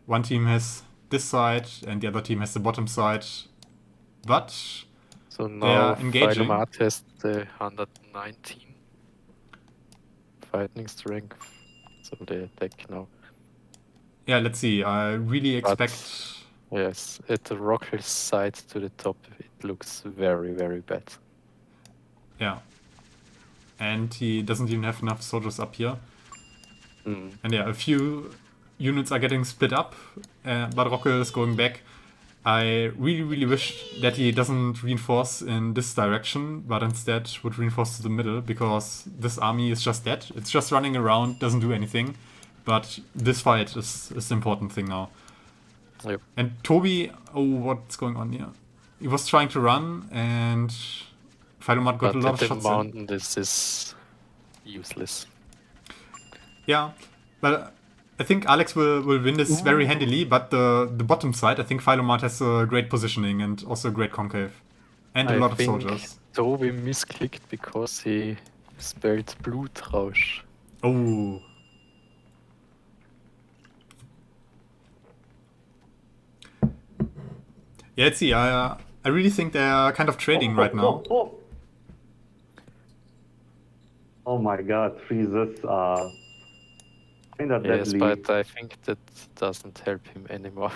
Speaker 1: One team has this side, and the other team has the bottom side. But
Speaker 2: So
Speaker 1: they
Speaker 2: now
Speaker 1: are engaging.
Speaker 2: Feilomat has the 119 fighting strength. so they attack now.
Speaker 1: Yeah, let's see. I really
Speaker 2: But-
Speaker 1: expect...
Speaker 2: Yes, at the Rockel side to the top, it looks very, very bad.
Speaker 1: Yeah. And he doesn't even have enough soldiers up here.
Speaker 2: Mm.
Speaker 1: And yeah, a few units are getting split up, but Rockel is going back. I really, really wish that he doesn't reinforce in this direction, but instead would reinforce to the middle, because this army is just dead. It's just running around, doesn't do anything. But this fight is the important thing now.
Speaker 2: Yep.
Speaker 1: And Toby, oh, what's going on here? He was trying to run, and Feilomat got
Speaker 2: But
Speaker 1: a lot
Speaker 2: at
Speaker 1: of
Speaker 2: the
Speaker 1: shots in.
Speaker 2: mountain, this is useless.
Speaker 1: Yeah, but I think Alex will win this very handily, but the bottom side, I think Feilomat has a great positioning and also a great concave. And a
Speaker 2: I
Speaker 1: lot of
Speaker 2: think
Speaker 1: soldiers.
Speaker 2: Toby misclicked because he spelled Blutrausch.
Speaker 1: Oh. Yeah, let's see. I really think they're kind of trading right now.
Speaker 4: Oh my god, freezes kind of
Speaker 2: Yes,
Speaker 4: deadly.
Speaker 2: but I think that doesn't help him anymore.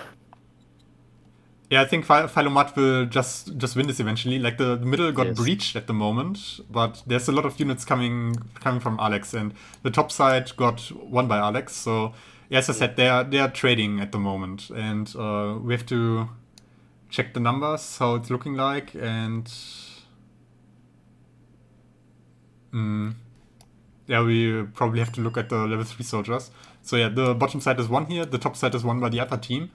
Speaker 1: Yeah, I think Feilomat will just win this eventually. Like the middle got
Speaker 2: Yes.
Speaker 1: breached at the moment, but there's a lot of units coming from Alex, and the top side got won by Alex. So yeah, as I said, they are trading at the moment, and we have to check the numbers, how it's looking like, and yeah, we probably have to look at the level 3 soldiers. So yeah, the bottom side is won here, the top side is won by the other team.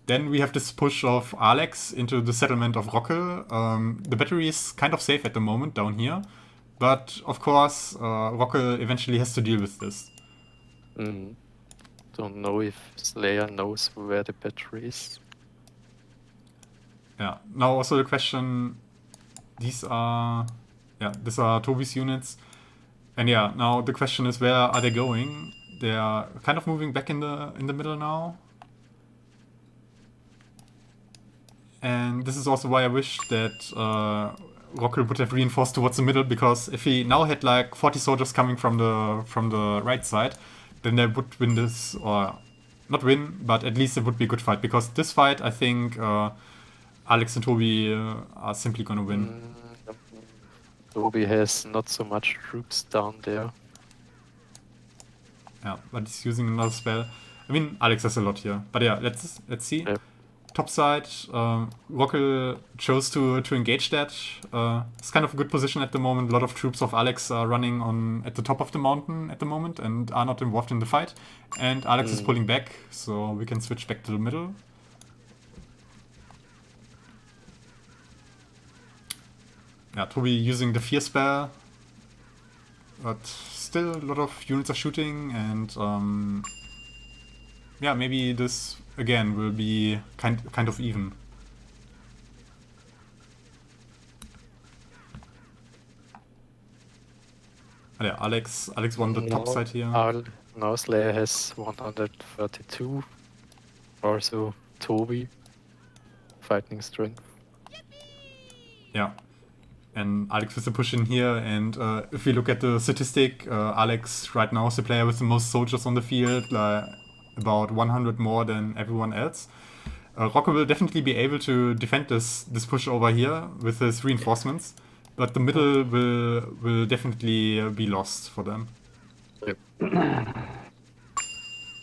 Speaker 1: Then we have this push of Alex into the settlement of Rockel. The battery is kind of safe at the moment down here, but of course Rockel eventually has to deal with this.
Speaker 2: Don't know if Slayer knows where the battery is.
Speaker 1: Yeah. Now also the question, these are Toby's units. And yeah, now the question is, where are they going? They are kind of moving back in the middle now. And this is also why I wish that Rockel would have reinforced towards the middle, because if he now had like 40 soldiers coming from the right side, then they would win this, or not win, but at least it would be a good fight. Because this fight, I think Alex and Toby are simply gonna win.
Speaker 2: Toby has not so much troops down there.
Speaker 1: Yeah, but he's using another spell. I mean, Alex has a lot here. But yeah, let's see.
Speaker 2: Yep.
Speaker 1: Top side, Rockel chose to engage that. It's kind of a good position at the moment. A lot of troops of Alex are running at the top of the mountain at the moment and are not involved in the fight. And Alex is pulling back, so we can switch back to the middle. Yeah, Toby using the fear spell. But still a lot of units are shooting, and yeah, maybe this again will be kind of even. Yeah, Alex won the top side here.
Speaker 2: Now Slayer has 132. Also Toby, fighting strength.
Speaker 1: Yeah. And Alex with the push in here, and if we look at the statistic, Alex right now is the player with the most soldiers on the field, like about 100 more than everyone else. Rockel will definitely be able to defend this push over here with his reinforcements, but the middle will definitely be lost for them.
Speaker 4: Yeah,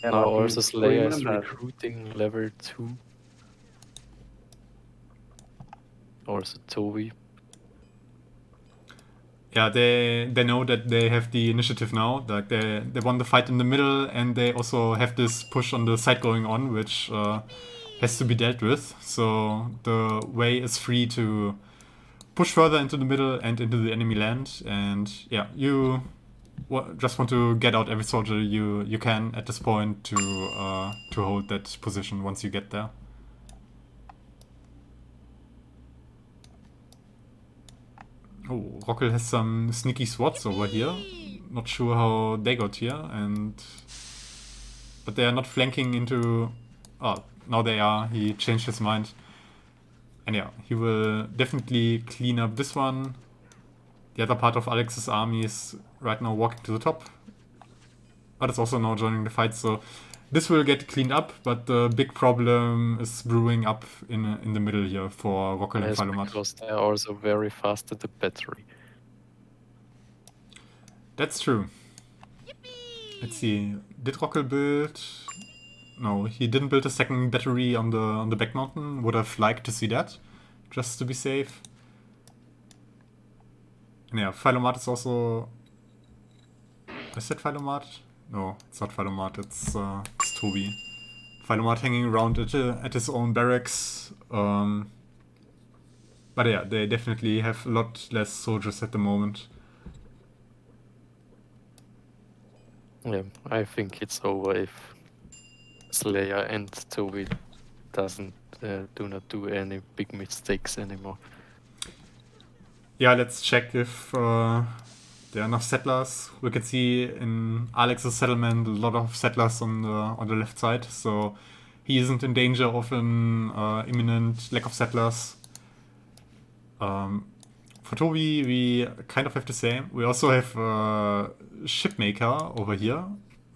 Speaker 2: Now
Speaker 4: but
Speaker 2: also
Speaker 4: you
Speaker 2: Slayer is
Speaker 4: remember-
Speaker 2: recruiting level 2. Also Toby.
Speaker 1: Yeah, they know that they have the initiative now. Like they won the fight in the middle, and they also have this push on the side going on, which has to be dealt with. So the way is free to push further into the middle and into the enemy land. And yeah, you just want to get out every soldier you can at this point to hold that position once you get there. Oh, Rockel has some sneaky swats over here. Not sure how they got here, but they are not flanking into... Oh, now they are. He changed his mind. And yeah, he will definitely clean up this one. The other part of Alex's army is right now walking to the top. but it's also now joining the fight, so this will get cleaned up, but the big problem is brewing up in the middle here for Rockel and
Speaker 2: Yes,
Speaker 1: Feilomat.
Speaker 2: because they are also very fast at the battery.
Speaker 1: That's true. Let's see. Did Rockel build? No, he didn't build a second battery on the back mountain. Would have liked to see that, just to be safe. And yeah, Feilomat is also. Is that Feilomat? No, it's not Feilomat. It's Toby. Feilomat hanging around at his own barracks. But yeah, they definitely have a lot less soldiers at the moment.
Speaker 2: Yeah, I think it's over if Slayer and Toby do not do any big mistakes anymore.
Speaker 1: Yeah, let's check if there are enough settlers. We can see in Alex's settlement a lot of settlers on the left side, so he isn't in danger of an imminent lack of settlers. For Toby, we kind of have the same. We also have a shipmaker over here.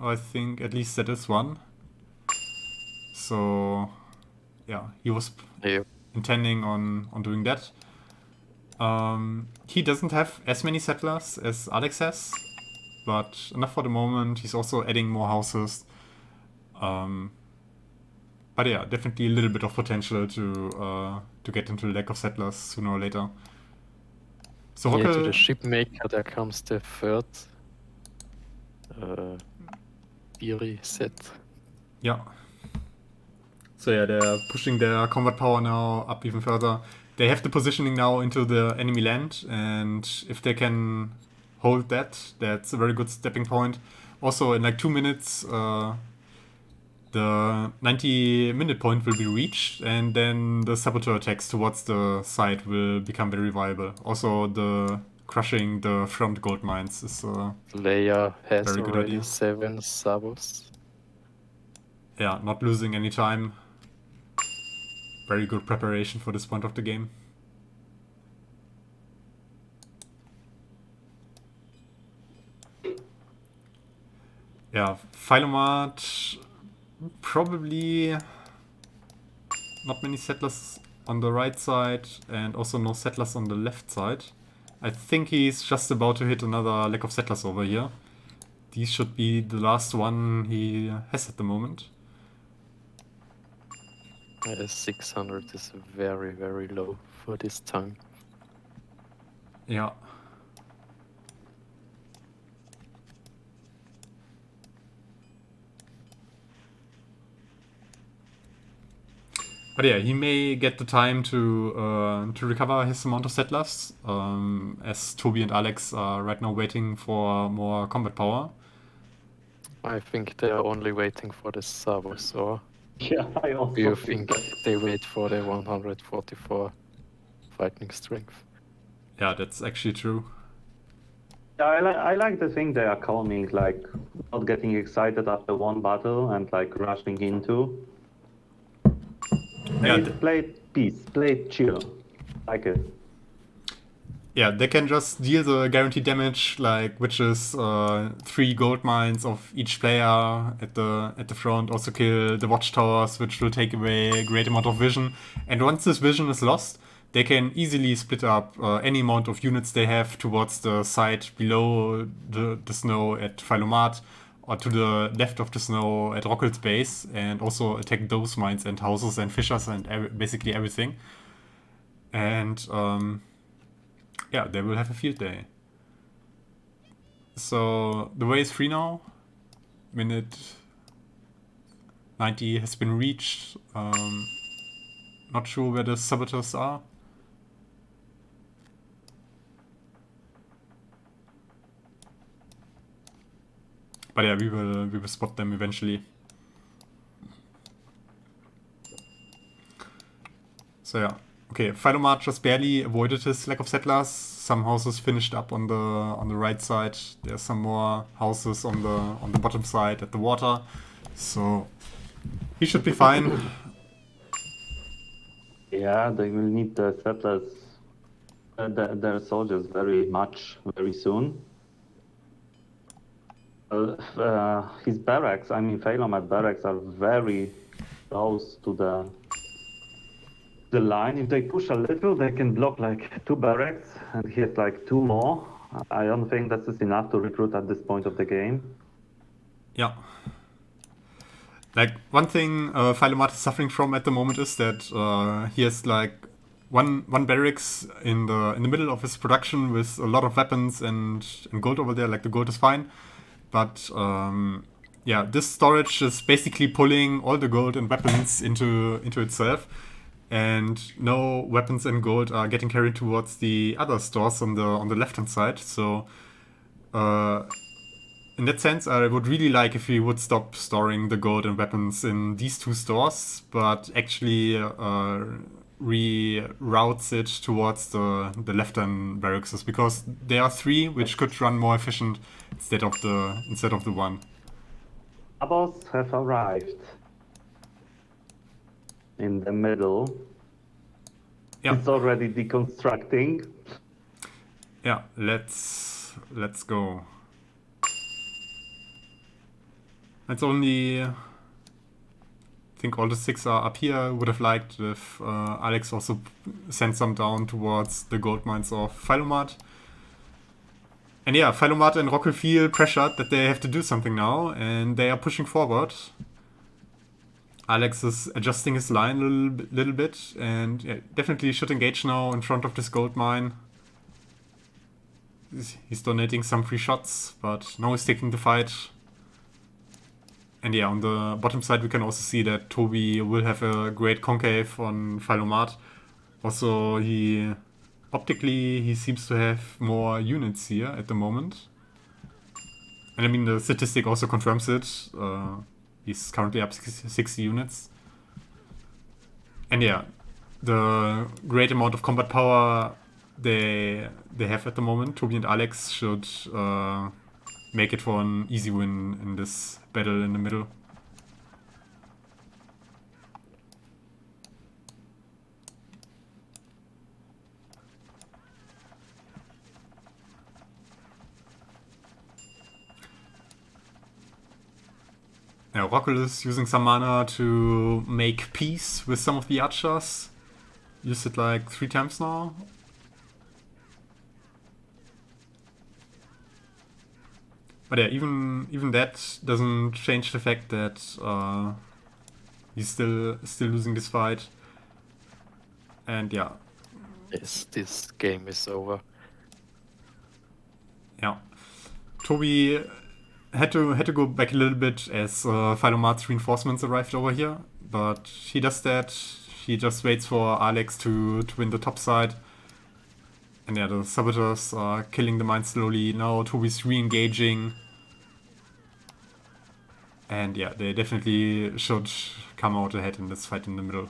Speaker 1: I think at least that is one. So yeah, he was intending on doing that. He doesn't have as many settlers as Alex has, but enough for the moment. He's also adding more houses. But yeah, definitely a little bit of potential to get into lack of settlers sooner or later. So
Speaker 2: Yeah, to
Speaker 1: Rockel,
Speaker 2: the shipmaker, there comes the third theory set.
Speaker 1: yeah. So yeah, they're pushing their combat power now up even further. They have the positioning now into the enemy land, and if they can hold that, that's a very good stepping point. Also, in like 2 minutes, the 90-minute point will be reached, and then the saboteur attacks towards the side will become very viable. Also, the crushing the front gold mines is
Speaker 2: Leia has
Speaker 1: very good
Speaker 2: already
Speaker 1: idea.
Speaker 2: 7 sabos.
Speaker 1: Yeah, not losing any time. Very good preparation for this point of the game. Yeah, Feilomat, probably not many settlers on the right side and also no settlers on the left side. I think he's just about to hit another lack of settlers over here. These should be the last one he has at the moment.
Speaker 2: 600 is very, very low for this time.
Speaker 1: Yeah. But yeah, he may get the time to recover his amount of settlers, as Toby and Alex are right now waiting for more combat power.
Speaker 2: I think they are only waiting for the sabos, or
Speaker 4: Yeah, I also
Speaker 2: do you
Speaker 4: think
Speaker 2: think they wait for the 144 fighting strength?
Speaker 1: Yeah, that's actually true.
Speaker 4: Yeah, I like the thing they are calming, like not getting excited after one battle and like rushing into.
Speaker 1: Yeah,
Speaker 4: Play peace, play chill. Like it.
Speaker 1: yeah, they can just deal the guaranteed damage, like which is 3 gold mines of each player at the front. Also kill the watchtowers, which will take away a great amount of vision. And once this vision is lost, they can easily split up any amount of units they have towards the side below the snow at Feilomat, or to the left of the snow at Rockel's base, and also attack those mines and houses and fissures and basically everything. And yeah, they will have a field day. So the way is free now. Minute 90 has been reached. Not sure where the saboteurs are. But yeah, we will spot them eventually. So yeah. Okay, Feilomat just barely avoided his lack of settlers. Some houses finished up on the right side. There's some more houses on the bottom side at the water. So he should be fine.
Speaker 4: Yeah, they will need the settlers, their soldiers very soon. his barracks, I mean Feilomat barracks, are very close to the line. If they push a little, they can block like 2 barracks, and he has like 2 more. I don't think that is enough to recruit at this point of the game.
Speaker 1: Yeah. Like, one thing Feilomat is suffering from at the moment is that he has like one barracks in the middle of his production with a lot of weapons and gold over there. Like, the gold is fine, but yeah, this storage is basically pulling all the gold and weapons into itself, and no weapons and gold are getting carried towards the other stores on the left hand side. So in that sense, I would really like if we would stop storing the gold and weapons in these 2 stores, but actually reroutes it towards the left-hand barracks, because there are 3 which could run more efficient instead of the 1.
Speaker 4: Abos have arrived in the middle.
Speaker 1: Yeah.
Speaker 4: It's already deconstructing.
Speaker 1: Yeah, let's go. It's only, I think all the 6 are up here. Would have liked if Alex also sent some down towards the gold mines of Feilomat. And yeah, Feilomat and Rockel feel pressured that they have to do something now, and they are pushing forward. Alex is adjusting his line a little bit, and yeah, definitely should engage now in front of this gold mine. He's donating some free shots, but now he's taking the fight. And yeah, on the bottom side we can also see that Toby will have a great concave on Feilomat. Also, optically he seems to have more units here at the moment. And I mean, the statistic also confirms it. He's currently up 60 units. And yeah, the great amount of combat power they have at the moment, Toby and Alex should make it for an easy win in this battle in the middle. Yeah, Rockel is using some mana to make peace with some of the archers. Used it like 3 times now. But yeah, even that doesn't change the fact that he's still losing this fight. And yeah.
Speaker 2: Yes, this game is over.
Speaker 1: Yeah. Toby had to go back a little bit as Feilomat's reinforcements arrived over here. But he does that. He just waits for Alex to win the top side. And yeah, the saboteurs are killing the mine slowly. Now Toby's re-engaging. And yeah, they definitely should come out ahead in this fight in the middle.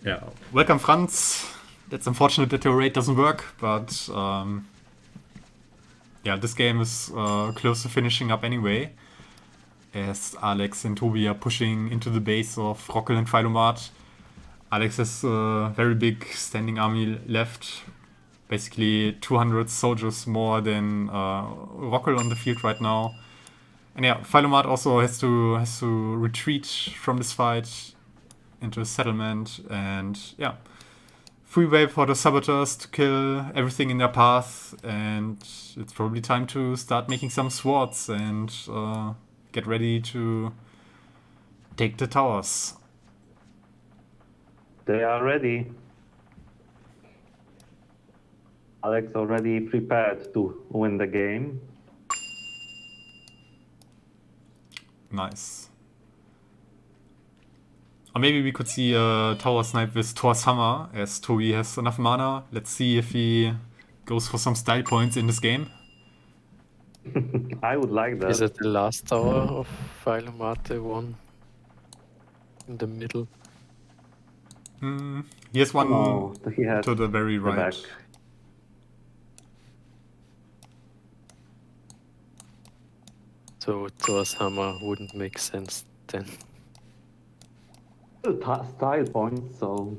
Speaker 1: Yeah, welcome Franz. That's unfortunate that your raid doesn't work, but yeah, this game is close to finishing up anyway, as Alex and Toby are pushing into the base of Rockel and Feilomat. Alex has a very big standing army left, basically 200 soldiers more than Rockel on the field right now. And yeah, Feilomat also has to retreat from this fight into a settlement, and yeah, free way for the saboteurs to kill everything in their path, and it's probably time to start making some swords and get ready to take the towers.
Speaker 4: They are ready. Alex already prepared to win the game.
Speaker 1: Nice. Or maybe we could see a tower snipe with Thor's hammer, as Toby has enough mana. Let's see if he goes for some style points in this game.
Speaker 4: I would like that.
Speaker 2: Is it the last tower of Feilomat, the one in the middle?
Speaker 1: He has one
Speaker 4: No, he has
Speaker 1: to the very
Speaker 4: the
Speaker 1: right.
Speaker 4: back.
Speaker 2: So Thor's hammer wouldn't make sense then.
Speaker 4: Style points, so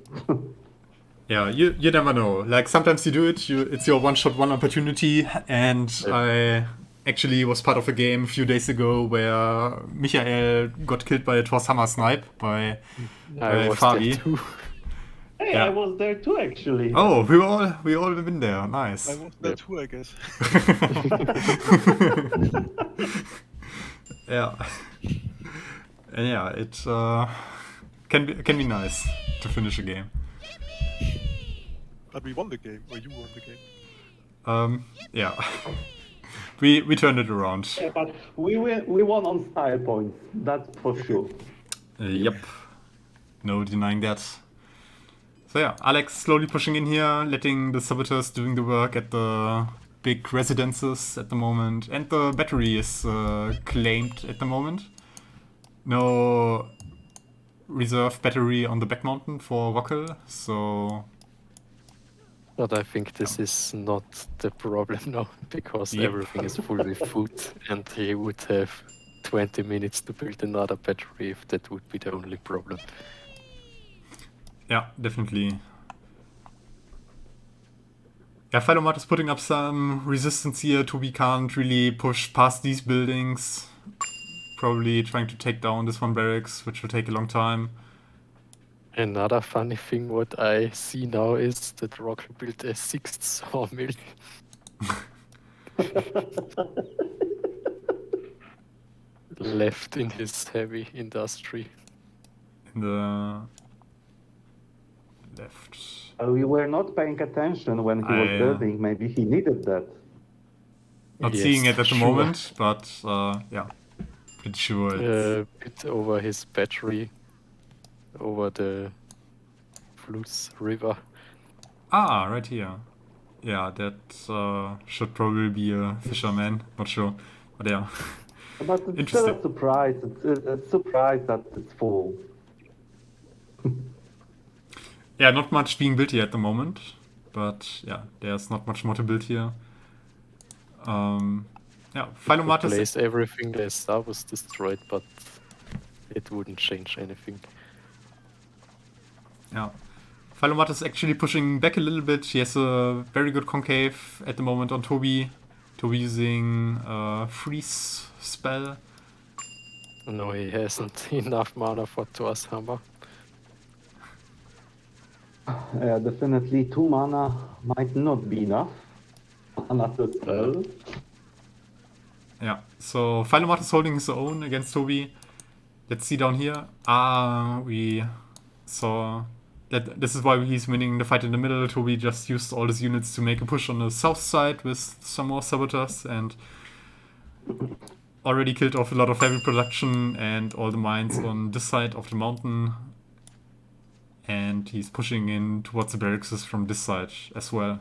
Speaker 1: Yeah, you never know. Like sometimes you do it, it's your one-shot, one opportunity, and I actually was part of a game a few days ago where Michael got killed by a Thor's hammer snipe by
Speaker 2: I was
Speaker 1: Fabi.
Speaker 2: there too.
Speaker 4: hey,
Speaker 1: Yeah.
Speaker 4: I was there too actually.
Speaker 1: Oh, we all been there. Nice.
Speaker 3: I was there
Speaker 2: Yep.
Speaker 3: too, I guess.
Speaker 1: Yeah. And yeah, it can be nice to finish a game.
Speaker 3: But we won the game, or you won the game.
Speaker 1: Yeah. We turned it around.
Speaker 4: Yeah, but we won on style points, that's for sure.
Speaker 1: Yep. No denying that. So yeah, Alex slowly pushing in here, letting the saboteurs doing the work at the big residences at the moment. And the battery is claimed at the moment. No reserve battery on the back mountain for Rockel, so...
Speaker 2: But I think this is not the problem now, because
Speaker 1: Yep.
Speaker 2: everything is full with food, and he would have 20 minutes to build another battery if that would be the only problem.
Speaker 1: Yeah, definitely. Yeah, Feilomat is putting up some resistance here. Toby can't really push past these buildings. Probably trying to take down this one barracks, which will take a long time.
Speaker 2: Another funny thing what I see now is that Rockel built a 6th sawmill. Left in his heavy industry.
Speaker 1: In the left.
Speaker 4: We were not paying attention when he was building, maybe he needed that.
Speaker 1: Not
Speaker 2: Yes,
Speaker 1: seeing it at the
Speaker 2: sure.
Speaker 1: moment, but yeah, pretty sure it's...
Speaker 2: Bit over his battery, over the Fluss River.
Speaker 1: Ah, right here. Yeah, that should probably be a fisherman. Not sure, but yeah.
Speaker 4: But it's still
Speaker 1: Interesting.
Speaker 4: a surprise, it's a surprise that it's full.
Speaker 1: Yeah, not much being built here at the moment, but yeah, there's not much more to build here. Yeah, Feilomat is...
Speaker 2: Replace everything the star was destroyed, but it wouldn't change anything.
Speaker 1: Yeah. Feilomat is actually pushing back a little bit. He has a very good concave at the moment on Toby. Toby using freeze spell.
Speaker 2: No, he hasn't enough mana for Thor's hammer.
Speaker 4: Yeah, definitely 2 mana might not be enough. Another spell.
Speaker 1: Yeah, so Feilomat is holding his own against Toby. Let's see down here. We saw that this is why he's winning the fight in the middle. Toby just used all his units to make a push on the south side with some more saboteurs and already killed off a lot of heavy production and all the mines on this side of the mountain. And he's pushing in towards the barracks from this side as well.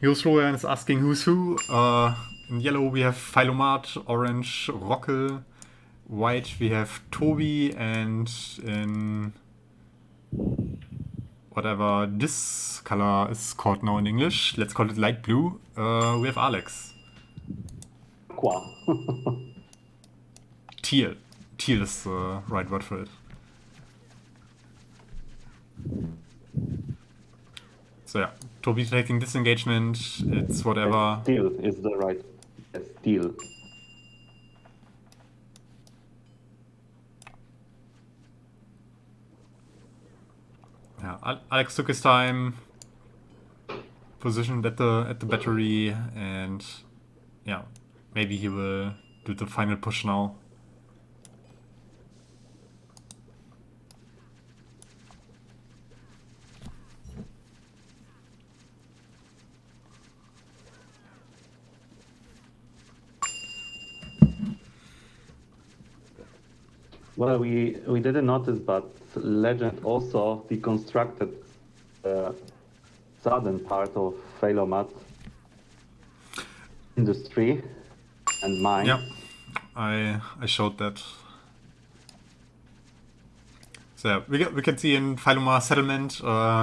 Speaker 1: Yosroyan is asking who's who. In yellow we have Feilomat, orange Rockel, white we have Toby, and in whatever this color is called now in English, let's call it light blue, we have Alex.
Speaker 4: Aqua.
Speaker 1: Teal. Teal is the right word for it. So yeah, Toby taking this engagement, it's whatever.
Speaker 4: Steel is the right. Yes, steel.
Speaker 1: Yeah, Alex took his time, positioned at the battery, and yeah, maybe he will do the final push now.
Speaker 4: Well, we didn't notice, but Legend also deconstructed the southern part of Feilomat industry and mine.
Speaker 1: Yeah, I showed that. So we can see in Feilomat's settlement,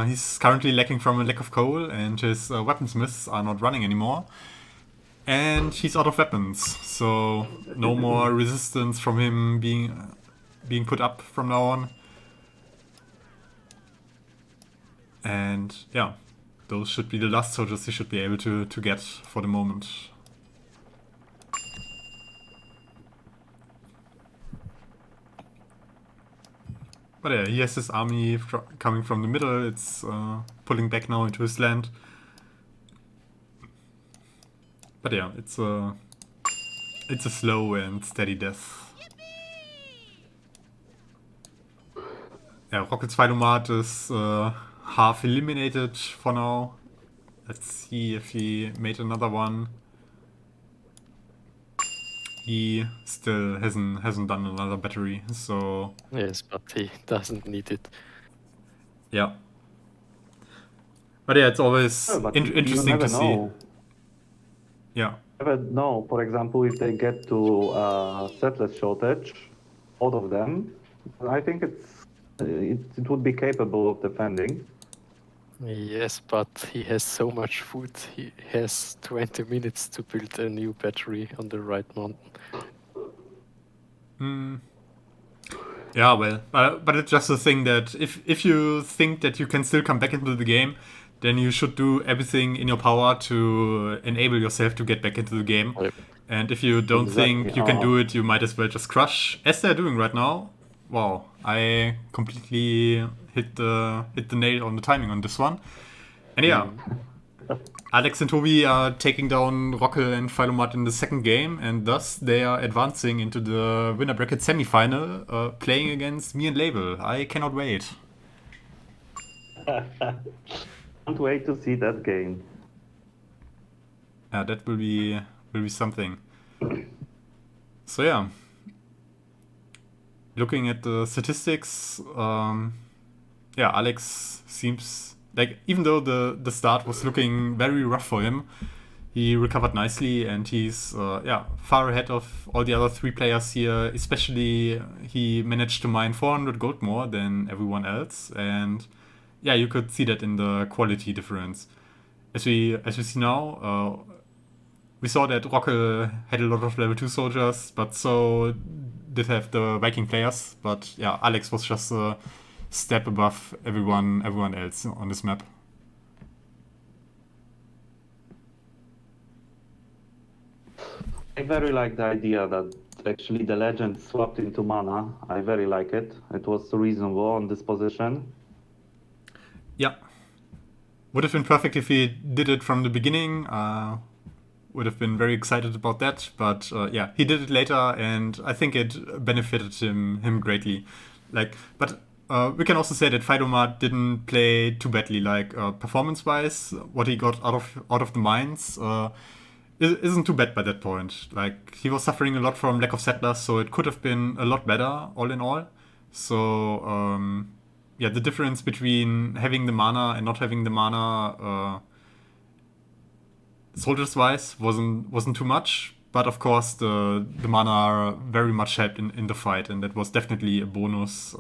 Speaker 1: he's currently lacking from a lack of coal, and his weaponsmiths are not running anymore. And he's out of weapons, so no more resistance from him being put up from now on. And yeah, those should be the last soldiers he should be able to get for the moment. But yeah, he has his army coming from the middle. It's pulling back now into his land. But yeah, it's a slow and steady death. Yeah, Rockel Feilomat is half eliminated for now. Let's see if he made another one. He still hasn't done another battery, so
Speaker 2: Yes, but he doesn't need it.
Speaker 1: yeah. But yeah, it's always
Speaker 4: Yeah, but
Speaker 1: interesting
Speaker 4: you never
Speaker 1: to see.
Speaker 4: know.
Speaker 1: Yeah.
Speaker 4: Never know. For example, if they get to settlers shortage, all of them, I think it would be capable of defending.
Speaker 2: Yes, but he has so much food. He has 20 minutes to build a new battery on the right mountain.
Speaker 1: Yeah, well, but it's just a thing that if you think that you can still come back into the game, then you should do everything in your power to enable yourself to get back into the game.
Speaker 2: Yep.
Speaker 1: And if you don't think
Speaker 4: Exactly.
Speaker 1: you can do it, you might as well just crush, as they're doing right now. Wow, I completely hit the nail on the timing on this one. And yeah, Alex and Toby are taking down Rockel and Feilomat in the second game, and thus they are advancing into the winner bracket semifinal, playing against me and Label. I cannot wait.
Speaker 4: Can't wait to see that game.
Speaker 1: Yeah, that will be something. So yeah, looking at the statistics, yeah, Alex seems like, even though the start was looking very rough for him, he recovered nicely, and he's yeah, far ahead of all the other three players here. Especially, he managed to mine 400 gold more than everyone else, and yeah, you could see that in the quality difference. As we see now, we saw that Rockel had a lot of level 2 soldiers, but so did have the Viking players. But yeah, Alex was just a step above everyone else on this map.
Speaker 4: I very like the idea that actually the legend swapped into mana. I very like it. It was reasonable on this position.
Speaker 1: Yeah. Would have been perfect if he did it from the beginning. Would have been very excited about that. But yeah, he did it later, and I think it benefited him greatly. Like, but we can also say that Feilomat didn't play too badly. Like, performance-wise, what he got out of the mines isn't too bad by that point. Like, he was suffering a lot from lack of settlers, so it could have been a lot better all in all. So yeah, the difference between having the mana and not having the mana, soldiers wise, wasn't too much. But of course, the mana very much helped in the fight, and that was definitely a bonus.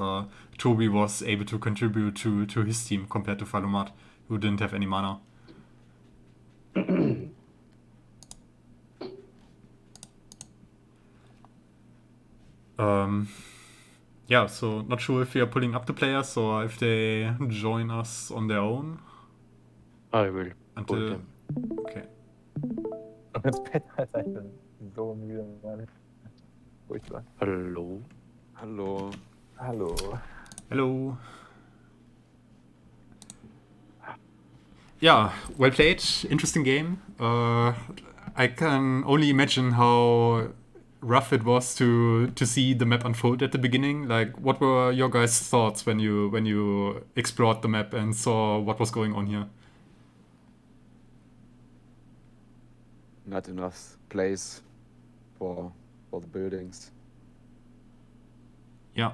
Speaker 1: Toby was able to contribute to his team compared to Feilomat, who didn't have any mana. Yeah, so not sure if we are pulling up the players or if they join us on their own.
Speaker 2: I will pull
Speaker 1: Until
Speaker 2: them.
Speaker 1: okay.
Speaker 5: Das Bett, Alter, ich bin so müde, Mann. Furchtbar.
Speaker 2: Hello.
Speaker 5: Hallo. Hallo.
Speaker 1: Hello. Yeah, well played. Interesting game. I can only imagine how rough it was to see the map unfold at the beginning. Like, what were your guys' thoughts when you explored the map and saw what was going on here?
Speaker 5: Not enough place for the buildings.
Speaker 1: Yeah.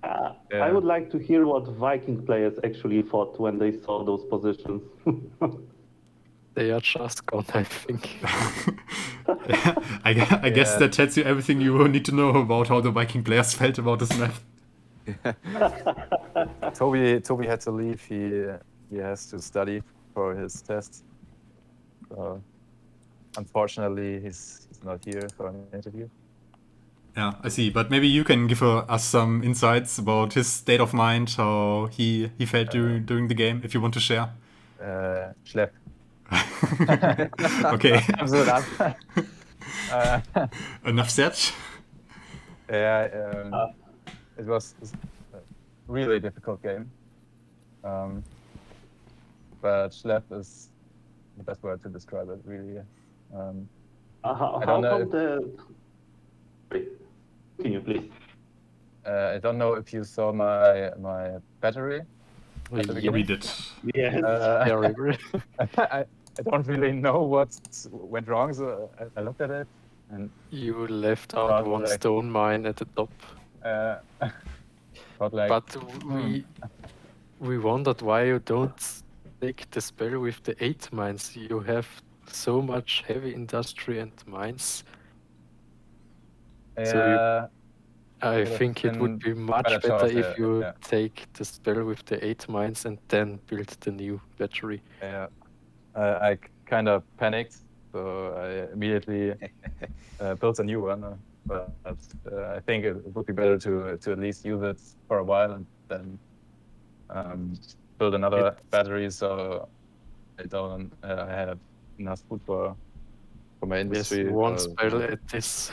Speaker 4: I would like to hear what Viking players actually thought when they saw those positions.
Speaker 2: They are just gone, I think.
Speaker 1: I guess that tells you everything you need to know about how the Viking players felt about this map.
Speaker 5: Toby had to leave. He has to study for his test. So unfortunately, he's not here for an interview.
Speaker 1: Yeah, I see. But maybe you can give us some insights about his state of mind, how he felt during the game, if you want to share.
Speaker 5: Schlepp.
Speaker 1: Okay.
Speaker 5: Absolut ab.
Speaker 1: Enough said.
Speaker 5: Yeah, it was a really difficult game. But Schlepp is the best word to describe it, really.
Speaker 4: How
Speaker 5: don't know
Speaker 4: come Wait, continue, please.
Speaker 5: I don't know if you saw my battery.
Speaker 1: We did.
Speaker 4: Yes.
Speaker 2: Terrible.
Speaker 5: I don't really know what went wrong, so I looked at it and
Speaker 2: You left out
Speaker 5: Thought
Speaker 2: one
Speaker 5: like-
Speaker 2: stone mine at the top.
Speaker 5: thought like,
Speaker 2: But we wondered why you don't take the spell with the 8 mines. You have so much heavy industry and mines. So I
Speaker 5: Would've
Speaker 2: think it would
Speaker 5: been
Speaker 2: be much
Speaker 5: better
Speaker 2: better
Speaker 5: choice,
Speaker 2: if you
Speaker 5: yeah.
Speaker 2: take the spell with the 8 mines and then build the new battery.
Speaker 5: yeah, I kind of panicked, so I immediately built a new one. But I think it would be better to at least use it for a while and then build another battery, so I have enough food for my
Speaker 2: Yes,
Speaker 5: industry.
Speaker 2: one spell at this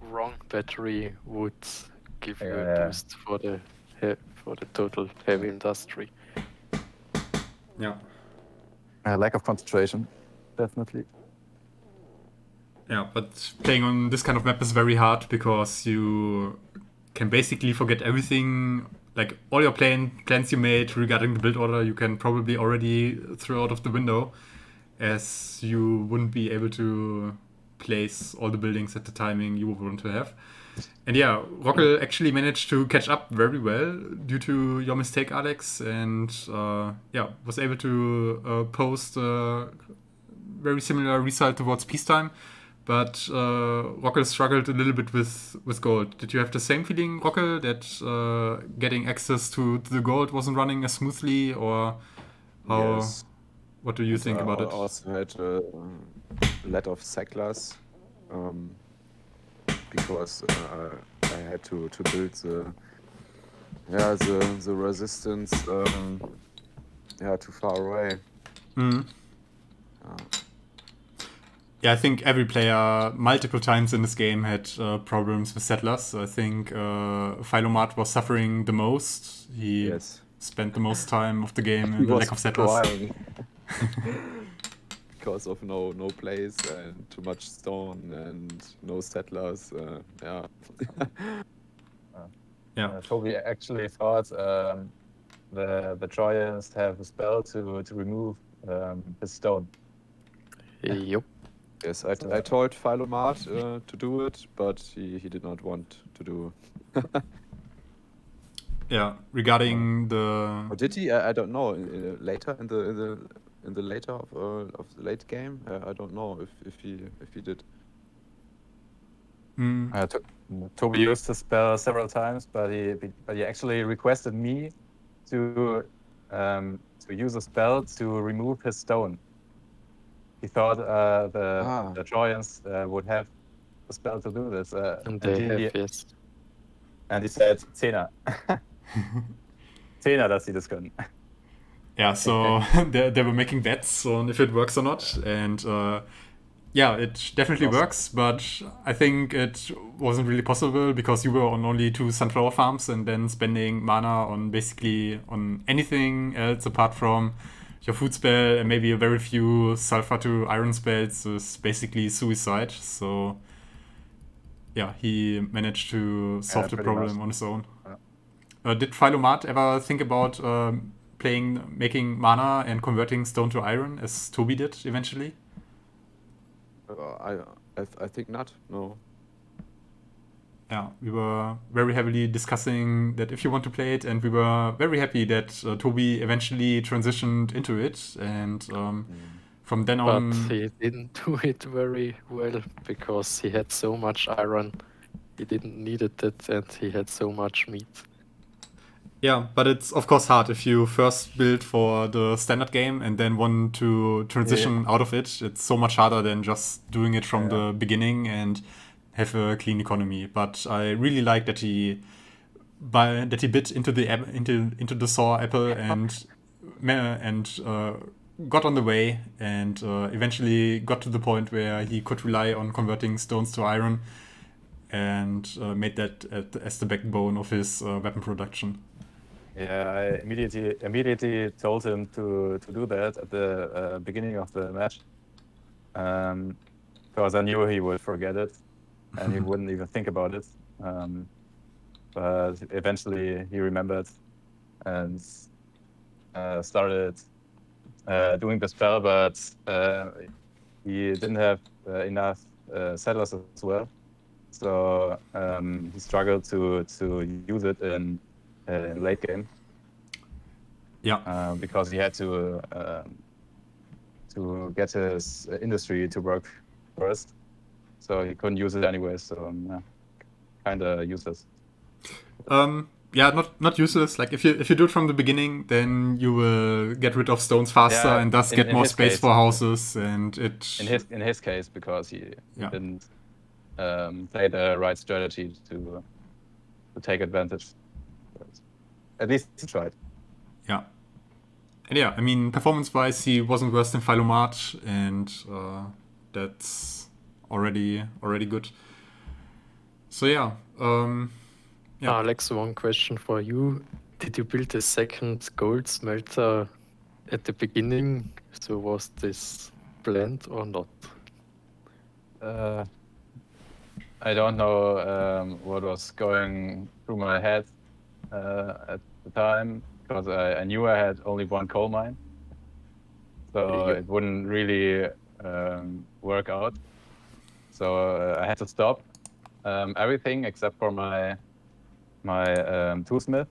Speaker 2: wrong battery would give you a
Speaker 5: Yeah.
Speaker 2: boost for the total heavy industry.
Speaker 1: Yeah.
Speaker 5: Lack of concentration, definitely.
Speaker 1: Yeah, but playing on this kind of map is very hard because you can basically forget everything. Like all your plans you made regarding the build order, you can probably already throw out of the window, as you wouldn't be able to place all the buildings at the timing you would want to have. And yeah, Rockel actually managed to catch up very well due to your mistake, Alex, and was able to post a very similar result towards peacetime. But Rockel struggled a little bit with gold. Did you have the same feeling, Rockel, that getting access to the gold wasn't running as smoothly, or how?
Speaker 6: Yes.
Speaker 1: What do you think about
Speaker 6: I
Speaker 1: it?
Speaker 6: also had a lot of Settlers because I had to build the resistance too far away.
Speaker 1: Mhm. Yeah, I think every player multiple times in this game had problems with Settlers. I think Feilomat was suffering the most. He
Speaker 6: Yes.
Speaker 1: spent the most time of the game
Speaker 6: He
Speaker 1: in the
Speaker 6: was
Speaker 1: lack of Settlers.
Speaker 6: crying because of no place and too much stone and no Settlers. Yeah.
Speaker 1: Yeah.
Speaker 5: Toby actually thought the Trojans have a spell to remove his stone.
Speaker 2: Yup.
Speaker 6: Yes, I told Feilomat to do it, but he did not want to do.
Speaker 1: Yeah, regarding the
Speaker 6: Or did he? I don't know. Later in the later of the late game, I don't know if he did.
Speaker 5: Toby used the spell several times, but he actually requested me to use a spell to remove his stone. He thought the Trojans would have a spell to do this,
Speaker 2: And they have, yes.
Speaker 5: and he said 10er. 10er, dass sie das können.
Speaker 1: Yeah, so they were making bets on if it works or not, and it definitely works, but I think it wasn't really possible because you were on only 2 sunflower farms, and then spending mana on basically on anything else apart from your food spell and maybe a very few sulfur to iron spells is basically suicide. So yeah, he managed to solve the problem on his own. Did Feilomat ever think about making mana and converting stone to iron as Toby did eventually?
Speaker 6: I think not. No.
Speaker 1: Yeah, we were very heavily discussing that if you want to play it, and we were very happy that Toby eventually transitioned into it, and from then on...
Speaker 2: But he didn't do it very well because he had so much iron. He didn't need it, and he had so much meat.
Speaker 1: Yeah, but it's of course hard if you first build for the standard game and then want to transition out of it. It's so much harder than just doing it from the beginning and have a clean economy. But I really like that he bit into the into the sour apple and got on the way and eventually got to the point where he could rely on converting stones to iron and made that as the backbone of his weapon production.
Speaker 5: Yeah, I immediately told him to do that at the beginning of the match, because I knew he would forget it and he wouldn't even think about it. But eventually he remembered and started doing the spell, but he didn't have enough settlers as well, so he struggled to use it in late game.
Speaker 1: Yeah.
Speaker 5: Because he had to get his industry to work first, so he couldn't use it anyway. So kind of useless.
Speaker 1: Yeah, not useless. Like if you do it from the beginning, then you will get rid of stones faster and thus get more space for houses. And it
Speaker 5: in his case, because he didn't play the right strategy to take advantage. But at least he tried.
Speaker 1: Yeah. And yeah, I mean, performance-wise, he wasn't worse than Feilomat, and that's already good. So yeah.
Speaker 2: Alex, one question for you. Did you build a second gold smelter at the beginning? So was this planned or not?
Speaker 5: I don't know what was going through my head at the time, because I knew I had only one coal mine, so it wouldn't really work out. So I had to stop everything except for my toolsmith.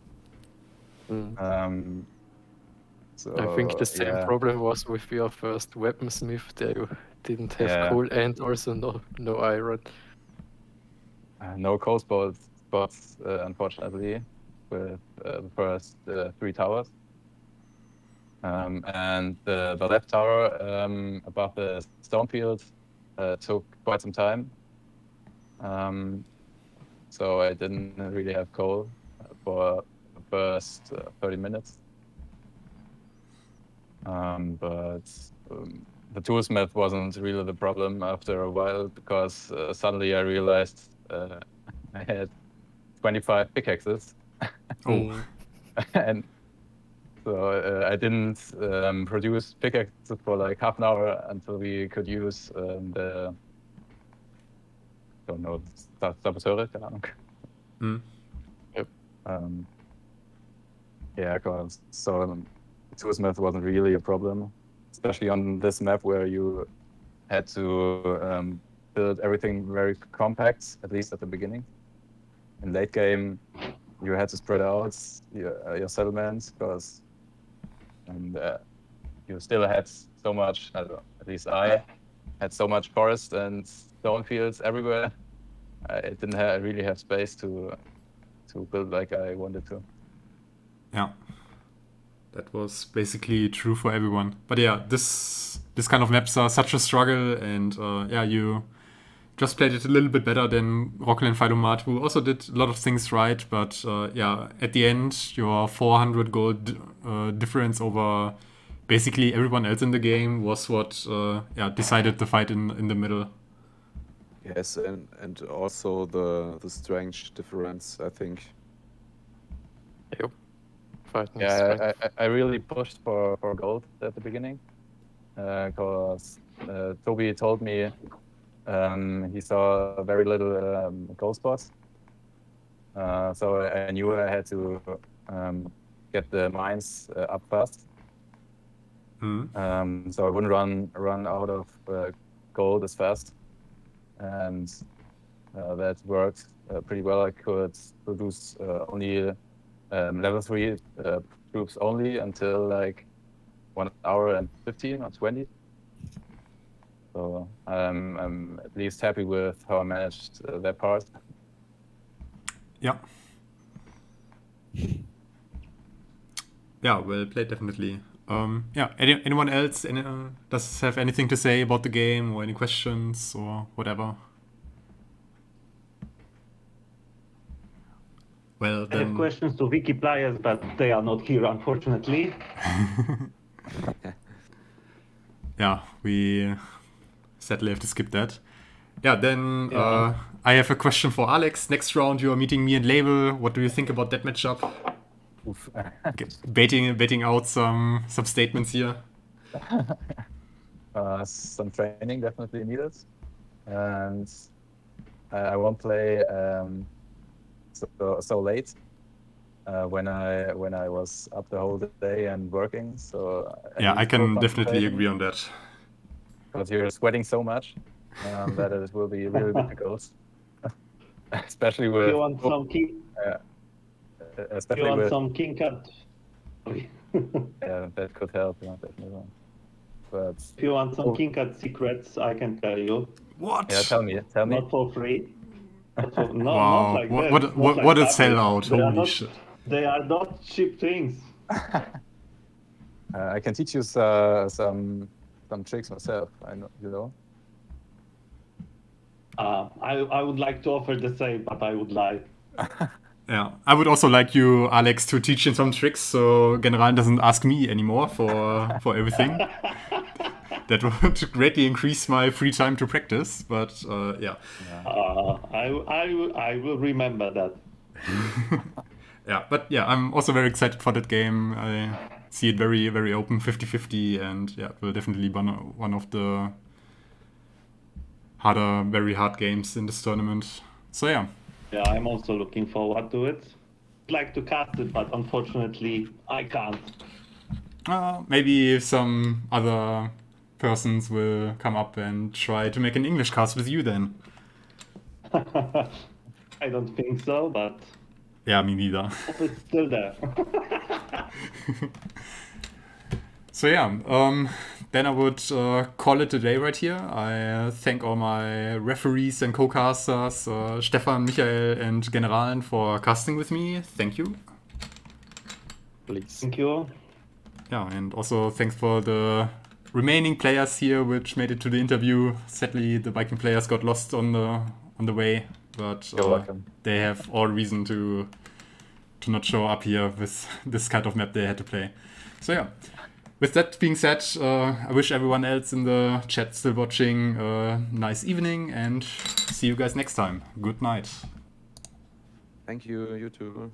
Speaker 5: So
Speaker 2: I think the same problem was with your first weaponsmith. There you didn't have coal and also no iron.
Speaker 5: No coal spots, unfortunately, with the first 3 towers. And the left tower above the stone field took quite some time. So I didn't really have coal for the first 30 minutes. But the toolsmith wasn't really the problem after a while, because suddenly I realized I had 25 pickaxes. And so I didn't produce pickaxes for like half an hour until we could use the Saboteure, keine Ahnung.
Speaker 2: Yep.
Speaker 5: Yeah, so the toolsmith wasn't really a problem, especially on this map where you had to build everything very compact, at least at the beginning. In late game, you had to spread out your settlements, because you still had so much, at least I had so much forest and stone fields everywhere. I didn't really have space to build like I wanted to.
Speaker 1: Yeah. That was basically true for everyone. But yeah, this kind of maps are such a struggle, and you just played it a little bit better than Rockel and Feilomat, who also did a lot of things right. But at the end, your 400 gold difference over basically everyone else in the game was what decided the fight in the middle.
Speaker 6: Yes, and also the strength difference, I think.
Speaker 2: Yep.
Speaker 5: I really pushed for gold at the beginning, because Toby told me he saw very little gold spots. So I knew I had to get the mines up fast. So I wouldn't run out of gold as fast. And that worked pretty well. I could produce only level 3 troops only until like 1 hour and 15 or 20. So I'm at least happy with how I managed that part.
Speaker 1: Yeah. Yeah, well played, definitely. Yeah, anyone else does have anything to say about the game or any questions or whatever? Well,
Speaker 4: I have
Speaker 1: then.
Speaker 4: questions to wiki players, but they are not here, unfortunately.
Speaker 1: Yeah, we sadly have to skip that. Yeah, then
Speaker 4: Yeah.
Speaker 1: I have a question for Alex. Next round, you are meeting me and Label. What do you think about that matchup?
Speaker 5: Oof.
Speaker 1: Okay, baiting out some statements here.
Speaker 5: Some training definitely needed, and I won't play so late when I was up the whole day and working. So
Speaker 1: Yeah, I can definitely agree on that.
Speaker 5: Because you're sweating so much that it will be really difficult, especially with.
Speaker 4: You want some king?
Speaker 5: Especially
Speaker 4: You want
Speaker 5: with
Speaker 4: some king cut?
Speaker 5: yeah, that could help, yeah, definitely. But
Speaker 4: If you want some king cut secrets, I can tell you.
Speaker 1: What?
Speaker 5: yeah, tell me.
Speaker 4: Not for free. No,
Speaker 1: Wow.
Speaker 4: not like that. Not
Speaker 1: What
Speaker 4: like
Speaker 1: a
Speaker 4: that.
Speaker 1: sellout.
Speaker 4: They are
Speaker 1: Holy
Speaker 4: not-
Speaker 1: shit.
Speaker 4: They are not cheap things.
Speaker 5: I can teach you some tricks myself. I know, you know.
Speaker 4: I would like to offer the same, but I would lie.
Speaker 1: Yeah, I would also like you, Alex, to teach him some tricks so Generalen doesn't ask me anymore for everything. That would greatly increase my free time to practice, but yeah.
Speaker 4: I will remember that.
Speaker 1: Yeah, but yeah, I'm also very excited for that game. I see it very, very open, 50-50, and yeah, it will definitely be one of the very hard games in this tournament. So yeah.
Speaker 4: Yeah, I'm also looking forward to it. I'd like to cast it, but unfortunately, I can't.
Speaker 1: Maybe some other persons will come up and try to make an English cast with you then.
Speaker 4: I don't think so, but
Speaker 1: Yeah, me neither.
Speaker 4: hope it's still there.
Speaker 1: So yeah, then I would call it a day right here. I thank all my referees and co-casters, Stefan, Michael, and Generalen for casting with me. Thank you.
Speaker 2: Please.
Speaker 4: Thank you.
Speaker 1: Yeah, and also thanks for the remaining players here, which made it to the interview. Sadly, the Viking players got lost on the way, but
Speaker 5: You're welcome.
Speaker 1: they have all reason to not show up here with this kind of map they had to play. So yeah. With that being said, I wish everyone else in the chat still watching a nice evening and see you guys next time. Good night.
Speaker 6: Thank you, you too.